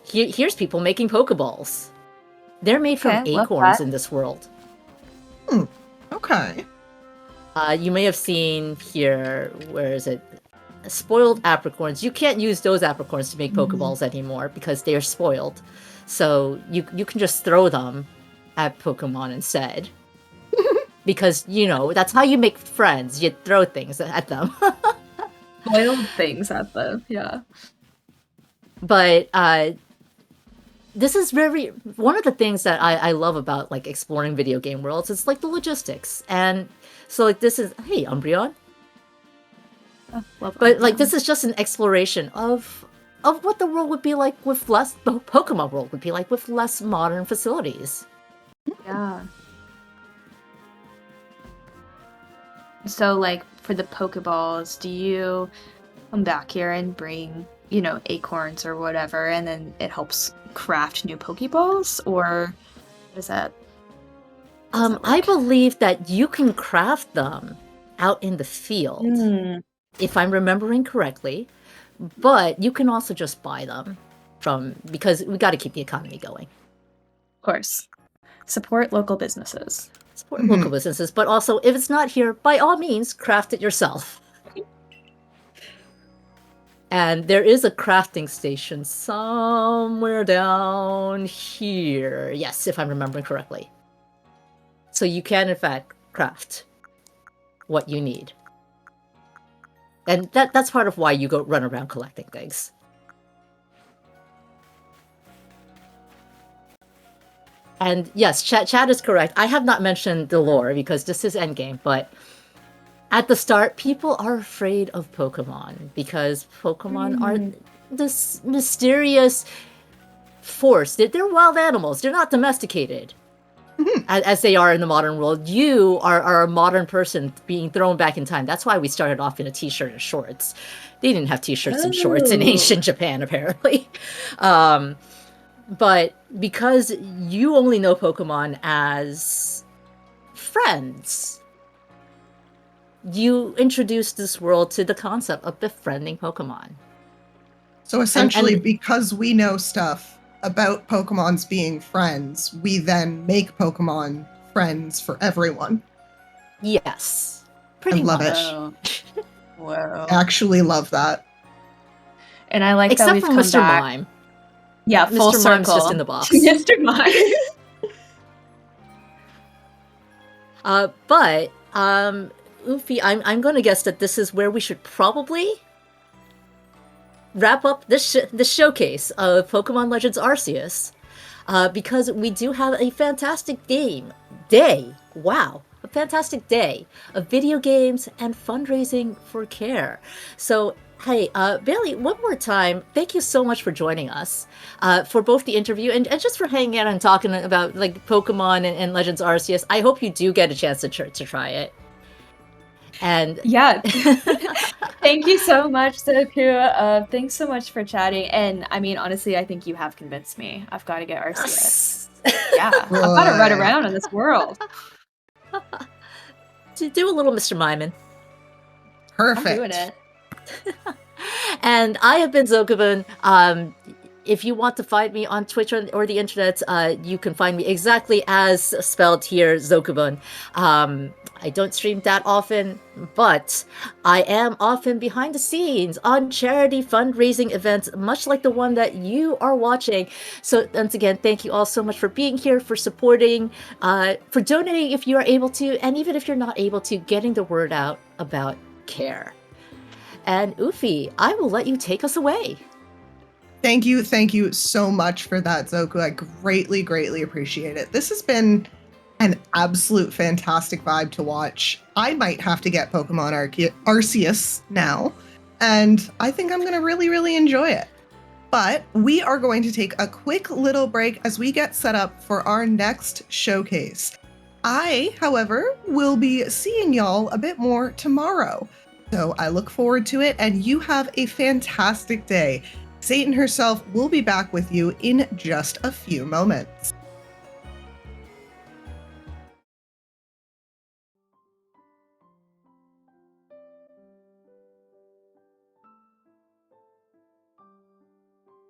here's people making Pokeballs. They're made from acorns in this world. Okay. You may have seen here, where is it? Spoiled apricorns. You can't use those apricorns to make Pokeballs anymore because they are spoiled. So you can just throw them at Pokemon instead. Because, you know, that's how you make friends. You throw things at them. Spoiled things at them, yeah. But this is one of the things that I love about, like, exploring video game worlds. It's like the logistics. And so, like, this is, hey, Umbreon. But, like, this is just an exploration of what the world would be like with less, the Pokemon world would be like with less modern facilities. Yeah. So, like, for the Pokeballs, do you come back here and bring, you know, acorns or whatever, and then it helps craft new Pokeballs, or what is that? I believe that you can craft them out in the field, if I'm remembering correctly, but you can also just buy them because we got to keep the economy going. Of course. Support local businesses. Support local businesses, but also, if it's not here, by all means, craft it yourself. And there is a crafting station somewhere down here. Yes, if I'm remembering correctly. So you can, in fact, craft what you need. And that's part of why you go run around collecting things. And yes, Chad is correct. I have not mentioned the lore because this is endgame, but at the start, people are afraid of Pokemon because Pokemon are this mysterious force. They're wild animals. They're not domesticated as they are in the modern world. You are a modern person being thrown back in time. That's why we started off in a t-shirt and shorts. They didn't have t-shirts and shorts in ancient Japan, apparently. But because you only know Pokemon as friends, you introduced this world to the concept of befriending Pokemon. So essentially, because we know stuff about Pokemon's being friends, we then make Pokemon friends for everyone. Yes. Pretty love much. it. Whoa. I actually love that. And I like Except that we've for come Mr. back. Mime. Yeah, full Mr. circle. Mime's just in the box. Mr. Mime. But Ufi, I'm going to guess that this is where we should probably wrap up this showcase of Pokemon Legends Arceus, because we do have a fantastic day. Wow. A fantastic day of video games and fundraising for care. So, hey, Bailey, one more time, thank you so much for joining us for both the interview and just for hanging out and talking about like Pokemon and Legends Arceus. I hope you do get a chance to try it. And yeah, thank you so much, Zoku. Thanks so much for chatting. And I mean, honestly, I think you have convinced me. I've got to get Arceus. Yeah, I've got to run around in this world. To do a little Mr. Mimin. Perfect. I'm doing it. And I have been Zokubun. If you want to find me on Twitch or the internet, you can find me exactly as spelled here, Zokubun. I don't stream that often, but I am often behind the scenes on charity fundraising events, much like the one that you are watching. So once again, thank you all so much for being here, for supporting, for donating if you are able to, and even if you're not able to, getting the word out about care. And Ufi, I will let you take us away. Thank you so much for that, Zoku. I greatly appreciate it. This has been an absolute fantastic vibe to watch. I might have to get Pokemon Arceus now, and I think I'm going to really enjoy it. But we are going to take a quick little break as we get set up for our next showcase. I, however, will be seeing y'all a bit more tomorrow. So I look forward to it, and you have a fantastic day. Seitter herself will be back with you in just a few moments.